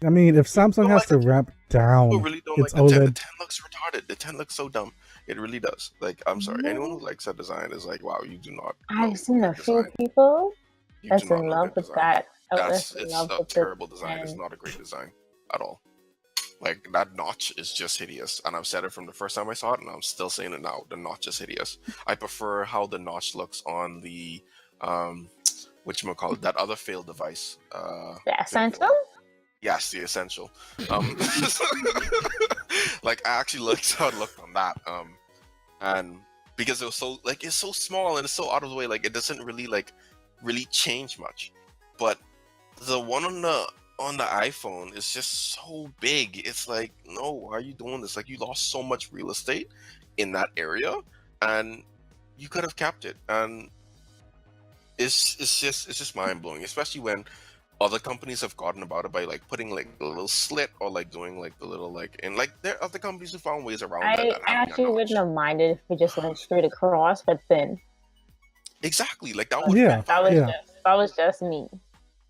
I mean, if Samsung don't has like to the- ramp down People really don't its like the 10. The OLED, 10 looks retarded. The 10 looks so dumb. It really does. Like, I'm sorry. Anyone who likes that design is like, wow, you do not. know I've seen a good few design. people You that's do not in know love good with design. that. It's in a love with the terrible design. It's 10. not a great design at all. Like that notch is just hideous, and I've said it from the first time I saw it, and I'm still saying it now. The notch is hideous. I prefer how the notch looks on the whatchamacallit, that other failed device. The Essential? Yes, the Essential. Like I actually looked how it looked on that. And because it was so like it's so small and it's so out of the way, like it doesn't really change much. But the one on the iPhone is just so big. It's like, no, why are you doing this? Like you lost so much real estate in that area, and you could have kept it. And it's just mind blowing, especially when other companies have gotten about it by like putting like a little slit or like doing like the little like, and like there are other companies who found ways around that. I That having a actually notch. wouldn't have minded if we just went straight across, but then Exactly, like that would Yeah, that was just me.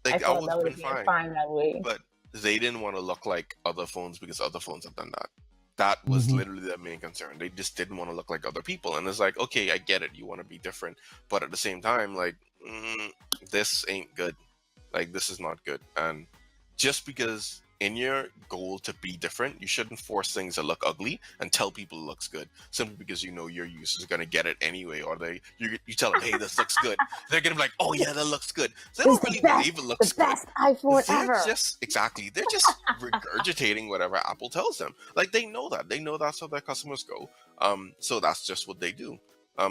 I like I thought would that have would been have been fine. fine that way. But they didn't want to look like other phones because other phones have done that. That was Mhm. literally their main concern. They just didn't want to look like other people. And it's like, okay, I get it. You want to be different. But at the same time, like, this ain't good. Like, this is not good. And just because in your goal to be different, you shouldn't force things that look ugly and tell people it looks good simply because you know your users are going to get it anyway. Or you tell them, hey, this looks good. They're going to be like, oh, yeah, that looks good. They don't really believe it looks The good. best iPhone They're ever. just they're just regurgitating whatever Apple tells them. Like they know that's how their customers go. So that's just what they do.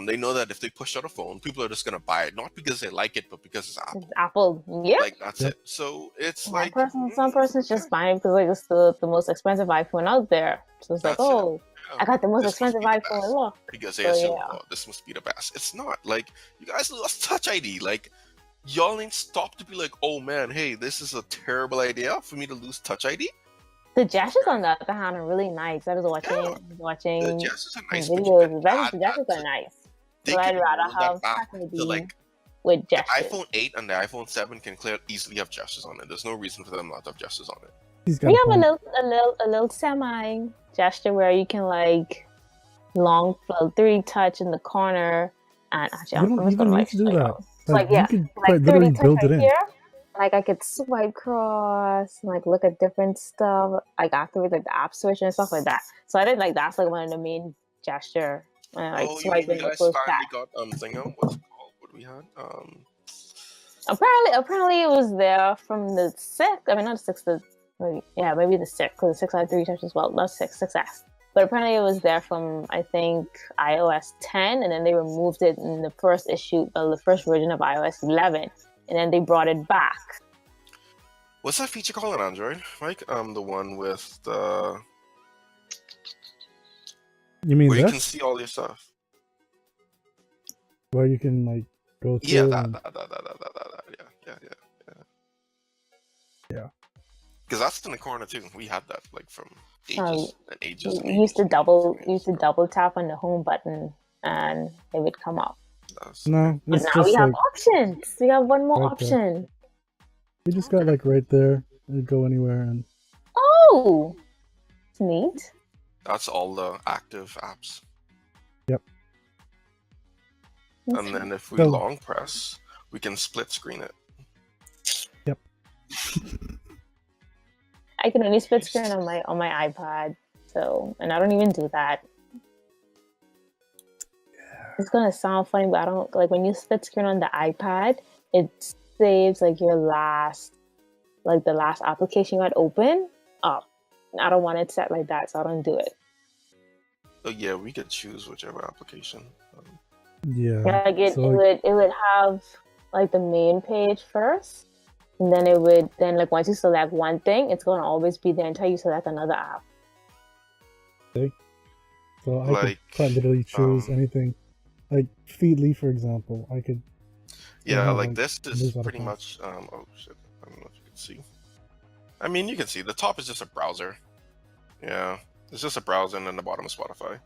They know that if they push out a phone, people are just gonna buy it, not because they like it, but because it's Apple. It's Apple. Yeah. Like that's Yep. it. So it's Some like person's just buying it because like it's the most expensive iPhone out there. So it's like, That's it. oh, I got the most This must expensive be the iPhone. best. Look. because they So, assume, yeah. oh, this must be the best. It's not. Like you guys lost Touch ID. Like y'all ain't stopped to be like, oh man, hey, this is a terrible idea for me to lose Touch ID. The gestures on the other hand are really nice. I was The watching gestures are nice, but you videos. can The add gestures that are to- nice. They But I'd can rather roll that have back Touch to ID like with the gestures. iPhone 8 and the iPhone 7 can easily have gestures on it. There's no reason for them not to have gestures on it. he's got We a have point. a little semi gesture where you can like long flow 3 touch in the corner, and actually You I'm don't just even gonna need like to do show you. that. Like, yeah, you could like quite 3D literally touch build right it in. here. Like I could swipe cross, and, like look at different stuff, like activate like the app switch and stuff like that. So I think like that's like one of the main gesture, and like Oh, you mean swiping you the guys close finally back. got thingo? What's it called? What we had? Apparently it was there from the 6th. I mean, not the 6th. Maybe the 6th, because the 6 had 3 touches as well. Not 6S. But apparently it was there from, I think, iOS 10, and then they removed it in the first issue, the first version of iOS 11, and then they brought it back. What's that feature called on Android, Mike? The one with the... You mean where this? you can see all your stuff. Where you can like go through. Yeah, and... yeah. Because that's in the corner too. We had that like from ages and ages. You used to double tap on the home button and it would come up. No, but now we have options. We have one more right option. There. We just got like right there. It'd go anywhere and. Oh, it's neat. That's all the active apps. Yep. And then if we long press, we can split screen it. Yep. I can only split screen on my iPad, and I don't even do that. It's gonna sound funny, but I don't like when you split screen on the iPad. It saves like the last application you had open up. I don't want it set like that, so I don't do it. Oh yeah, we could choose whichever application. Yeah. Like it would have like the main page first, and then like once you select one thing, it's gonna always be there until you select another app. Okay. So I could quite literally choose anything, like Feedly, for example. I could. Yeah, like this is pretty much. Oh shit! I don't know if you can see. I mean, you can see the top is just a browser. Yeah, it's just a browser, and then the bottom is Spotify.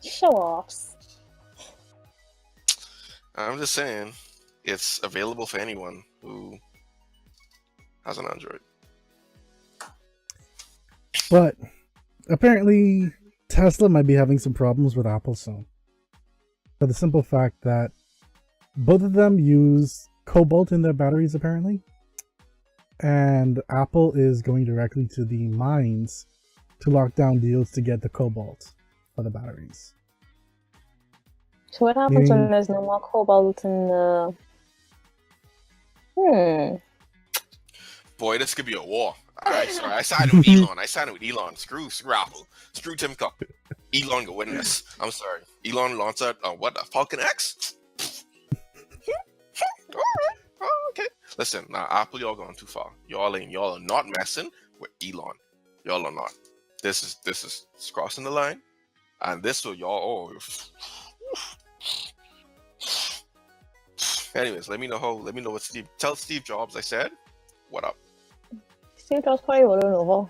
Show offs. I'm just saying, it's available for anyone who has an Android. But apparently, Tesla might be having some problems with Apple soon. For the simple fact that both of them use cobalt in their batteries, apparently. And Apple is going directly to the mines to lock down deals to get the cobalt for the batteries. So what happens when there's no more cobalt in the... Boy, this could be a war. Alright, sorry, I sided with Elon. Screw Apple. Screw Tim Cook. Elon go win this. I'm sorry. Elon launched a Falcon X? Alright. Oh, okay. Listen, now Apple, y'all going too far. Y'all are not messing with Elon. Y'all are not. This is crossing the line. And this will y'all Anyways, let me know what tell Steve Jobs I said. What up? Steve Jobs probably rolling over.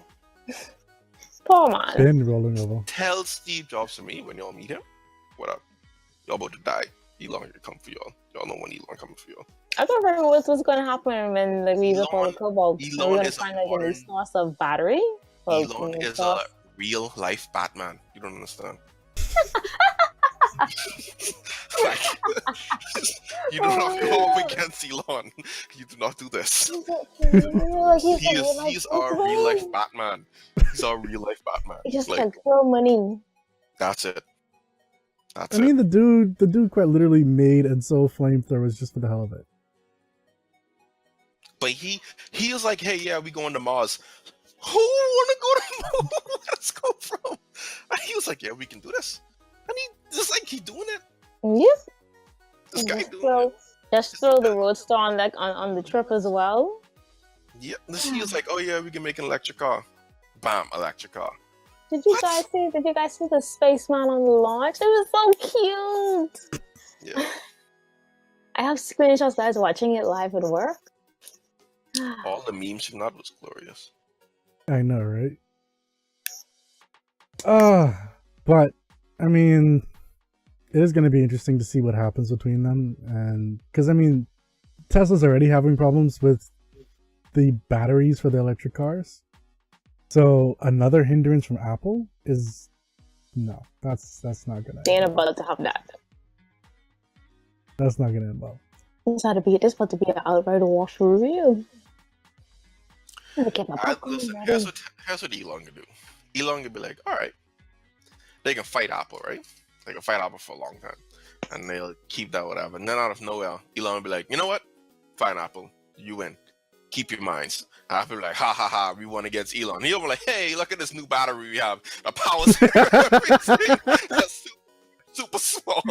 Poor man. Been rolling over. Tell Steve Jobs to me when y'all meet him. What up? Y'all about to die. Elon gonna come for y'all. Y'all know when Elon coming for y'all. I don't remember what's going to happen when we use all the cobalt. Elon we're going to find like a new source of battery. Elon is a real life Batman. You don't understand. Like, you do not go up against Elon. You do not do this. He's our real life Batman. He's our real life Batman. He just like throw money. That's it. I mean, the dude quite literally made and sold flamethrowers just for the hell of it. But he was like, hey, yeah, we going to Mars. Who wanna go to Mars? Where let's go from? And he was like, yeah, we can do this. And he doing it. Yep. This guy doing it. Just throw the Roadster on the trip as well. Yeah. He was like, oh yeah, we can make an electric car. Bam, electric car. Did you guys see the spaceman on the launch? It was so cute. Yeah. I have screenshots, guys, watching it live at work. All the memes from that was glorious. I know, right? But I mean, it is going to be interesting to see what happens between them, and because I mean, Tesla's already having problems with the batteries for the electric cars. So another hindrance from Apple is no, that's not gonna. They ain't about to have that. That's not gonna involve. This about to be an outright war for real. Listen, here's what Elon can do. Elon can be like, all right, they can fight Apple, right? They can fight Apple for a long time, and they'll keep that whatever. And then out of nowhere, Elon will be like, you know what? Fine, Apple, you win. Keep your minds. Apple be like, ha ha ha, we won against Elon. He'll be like, hey, look at this new battery we have. The power's that's super small.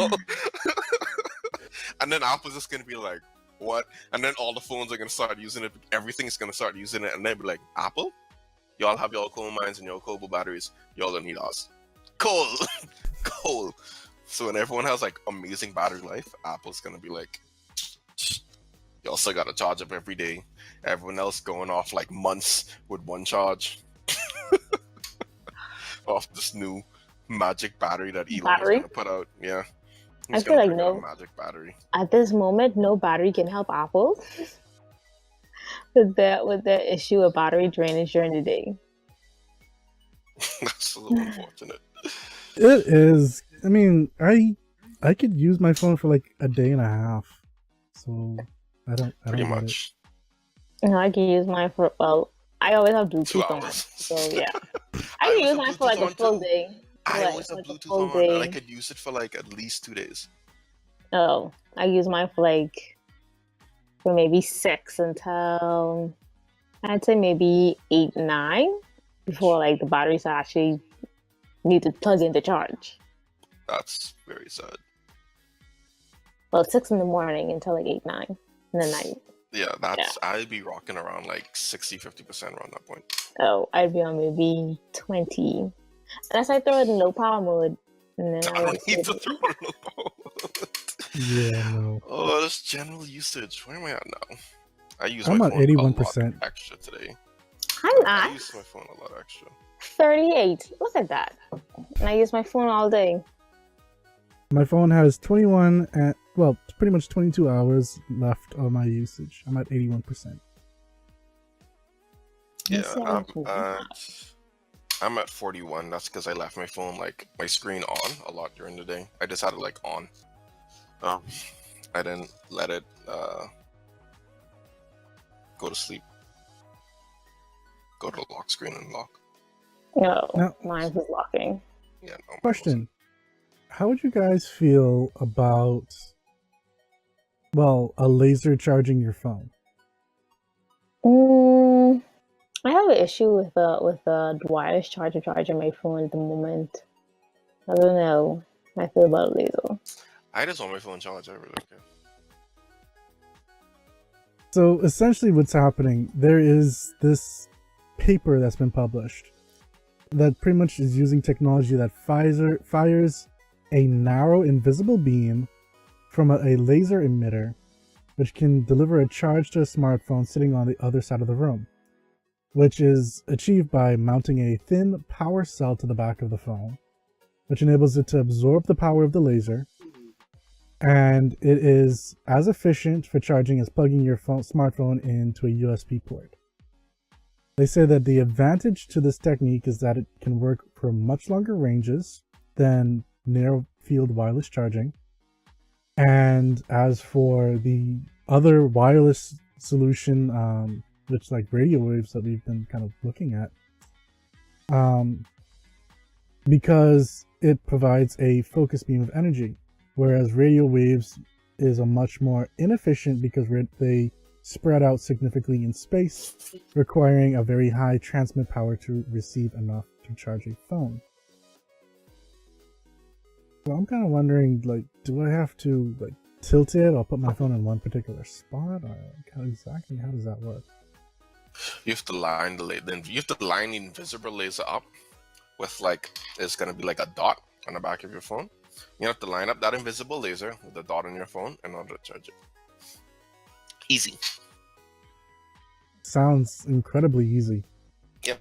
And then Apple's just gonna be like, what? And then all the phones are gonna start using it. Everything's gonna start using it, and they'll be like, Apple, y'all have your coal mines and your coal batteries. Y'all don't need us. Cool, cool. So when everyone has like amazing battery life, Apple's gonna be like, y'all still gotta charge up every day. Everyone else going off like months with one charge. Off this new magic battery that Elon is gonna put out. Yeah. I feel like no magic battery. At this moment, no battery can help Apple with their issue of battery drainage during the day. That's a little unfortunate. It is. I mean, I could use my phone for like a day and a half, so I don't Pretty much. I can use mine for I always have Bluetooth on, so yeah. I can use mine for like a full day. I always have Bluetooth on, and I could use it for like at least 2 days. Oh, I use mine for maybe 6 until I'd say maybe 8, 9 before like the batteries actually need to plug in to charge. That's very sad. Well, 6 in the morning until like 8, 9 in the night. Yeah, I'd be rocking around like 60-50% around that point. Oh, I'd be on maybe 20. Unless I throw it in low power mode. And then I don't need to throw it in low power mode. Yeah, no. Oh, that's general usage. Where am I at now? I'm at 81% extra today. I'm not. I use my phone a lot extra. 38. Look at that. And I use my phone all day. My phone has 21 at pretty much 22 hours left of my usage. I'm at 81%. Yeah, I'm at 41. That's because I left my phone my screen on a lot during the day. I just had it on. I didn't let it go to sleep. Go to the lock screen and lock. No, mine was locking. Yeah. No, question: how would you guys feel about a laser charging your phone? I have an issue with the wireless charging my phone at the moment. I don't know how I feel about a laser. I just want my phone charged. I really care. So essentially what's happening, there is this paper that's been published that pretty much is using technology that fires a narrow invisible beam from a laser emitter, which can deliver a charge to a smartphone sitting on the other side of the room, which is achieved by mounting a thin power cell to the back of the phone, which enables it to absorb the power of the laser, and it is as efficient for charging as plugging your smartphone into a USB port. They say that the advantage to this technique is that it can work for much longer ranges than narrow field wireless charging. And as for the other wireless solution, which like radio waves that we've been kind of looking at, because it provides a focus beam of energy, whereas radio waves is a much more inefficient because they spread out significantly in space, requiring a very high transmit power to receive enough to charge a phone. So I'm kind of wondering, do I have to tilt it or put my phone in one particular spot, or how does that work? You have to line the invisible laser up with it's gonna be like a dot on the back of your phone. You have to line up that invisible laser with the dot on your phone in order to charge it. Easy. Sounds incredibly easy. Yeah.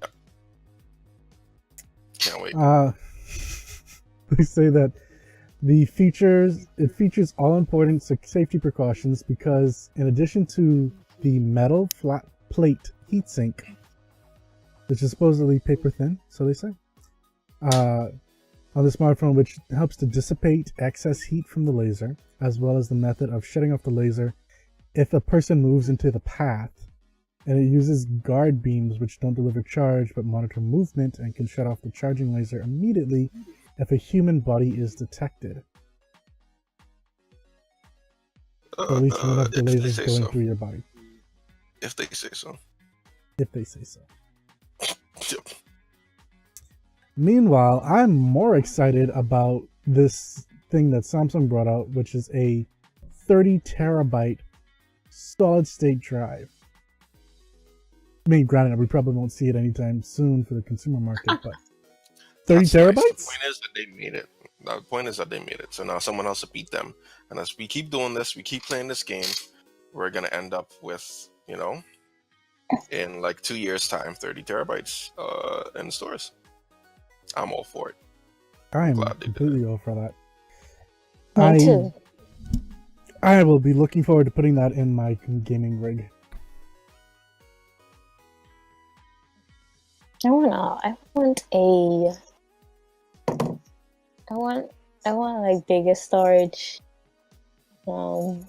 Can't wait. They say that it features all important safety precautions because in addition to the metal flat plate heatsink, which is supposedly paper thin, so they say, on the smartphone, which helps to dissipate excess heat from the laser, as well as the method of shutting off the laser if a person moves into the path. And it uses guard beams which don't deliver charge but monitor movement and can shut off the charging laser immediately if a human body is detected. At least you won't have the If they lasers say going so. through your body. If they say so. If they say so. Yep. Meanwhile, I'm more excited about this thing that Samsung brought out, which is a 30 terabyte solid state drive. I mean, granted, we probably won't see it anytime soon for the consumer market, but 30 That's terabytes? nice. The point is that they made it. The point is that they made it. So now someone else will beat them. And as we keep doing this, we keep playing this game, we're gonna end up with, in like 2 years' time, 30 terabytes in stores. I'm all for it. I am glad they did completely all for that. Me too. I will be looking forward to putting that in my gaming rig. I want like bigger storage. How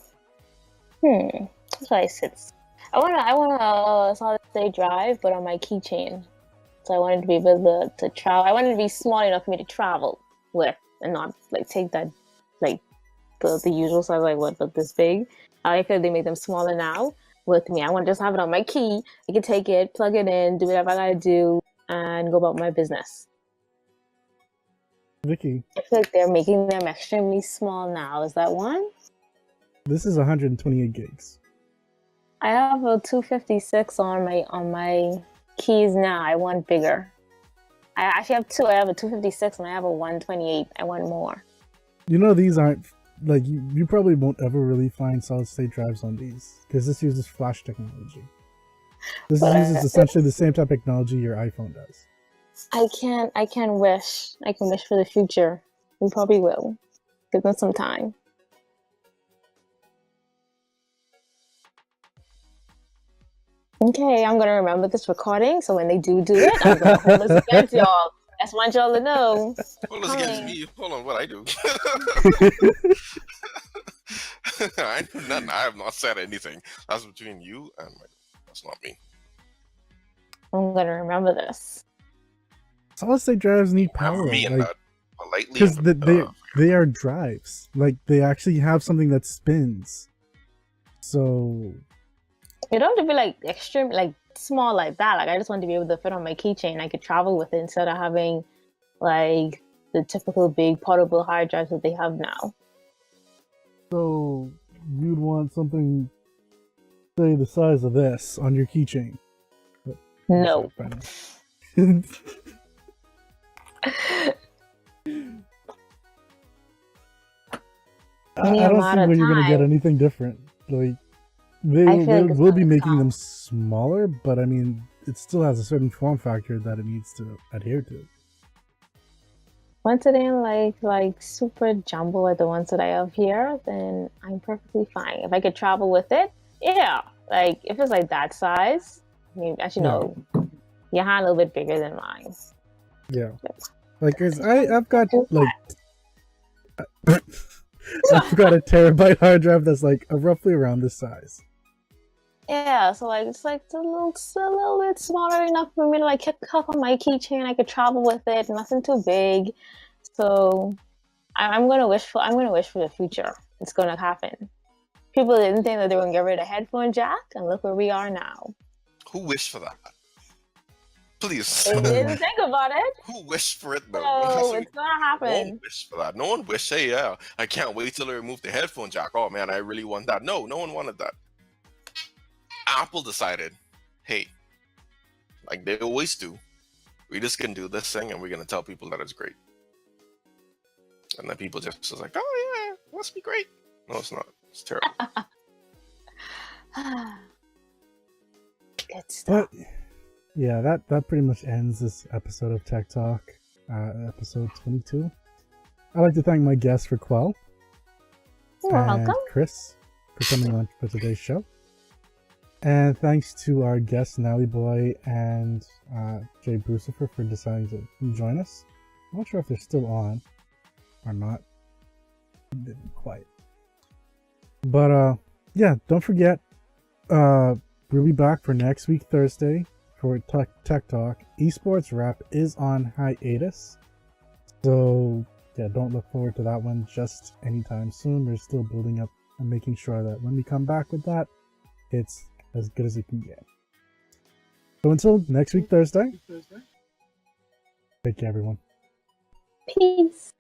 should I sit? I want a solid state drive, but on my keychain. So I wanted to be able to travel. I wanted to be small enough for me to travel with, and not like take that like the usual size, like what, but this big. I like that they make them smaller now with me. I want to just have it on my key. I can take it, plug it in, do whatever I gotta do, and go about my business. Vicky, I feel like they're making them extremely small now. Is that one? this is 128 gigs. I have a 256 on my keys now. I want bigger. I actually have two. I have a 256 and I have a 128. I want more. These aren't like you probably won't ever really find solid state drives on these because this uses flash technology. This uses essentially the same type of technology your iPhone does. I can wish. I can wish for the future. We probably will. Give them some time. Okay, I'm gonna remember this recording, so when they do it, I'm gonna hold this against y'all. I just want y'all to know. Hold this against me. Hold on, what I do? I do nothing. I have not said anything. That's between you and my. That's not me. I'm gonna remember this. Solid state drives need Remember power, me and that politely. because they are drives. Like they actually have something that spins. So You don't have to be like extreme, like small like that. Like I just want to be able to fit on my keychain. I could travel with it instead of having like the typical big portable hard drives that they have now. So you'd want something, say, the size of this on your keychain? No. I don't see where you're gonna get anything different. Like they will be making them smaller, but I mean, it still has a certain form factor that it needs to adhere to. Once it ain't like super jumbo like the ones that I have here, then I'm perfectly fine. If I could travel with it, yeah. Like if it's like that size, I mean, actually no, your hand a little bit bigger than mine. Yeah, like cause I've got like I've got a terabyte hard drive that's like roughly around this size. Yeah, so like it's like a little bit smaller enough for me to like hook on my keychain. I could travel with it, nothing too big. So I'm gonna wish for the future. It's gonna happen. People didn't think that they were gonna get rid of the headphone jack, and look where we are now. Who wished for that? Please. They didn't think about it. Who wished for it though? So it's gonna happen. No one wished for that. No one wished, hey, yeah, I can't wait till they remove the headphone jack. Oh man, I really want that. No one wanted that. Apple decided, hey, like they always do, we just can do this thing and we're gonna tell people that it's great. And then people just was like, oh yeah, it must be great. No, it's not. It's terrible. Good stuff. But yeah, that pretty much ends this episode of Tech Talk, episode 22. I'd like to thank my guests Vicquell and Chris for coming on for today's show. And thanks to our guests Nally Boy and Jay Brucifer for deciding to join us. I'm not sure if they're still on or not. Didn't quite. But yeah, don't forget, we'll be back for next week Thursday for Tech Talk. Esports Wrap is on hiatus, so yeah, don't look forward to that one just anytime soon. We're still building up and making sure that when we come back with that, it's as good as it can get. So until next week, Thursday, take care, everyone. Peace.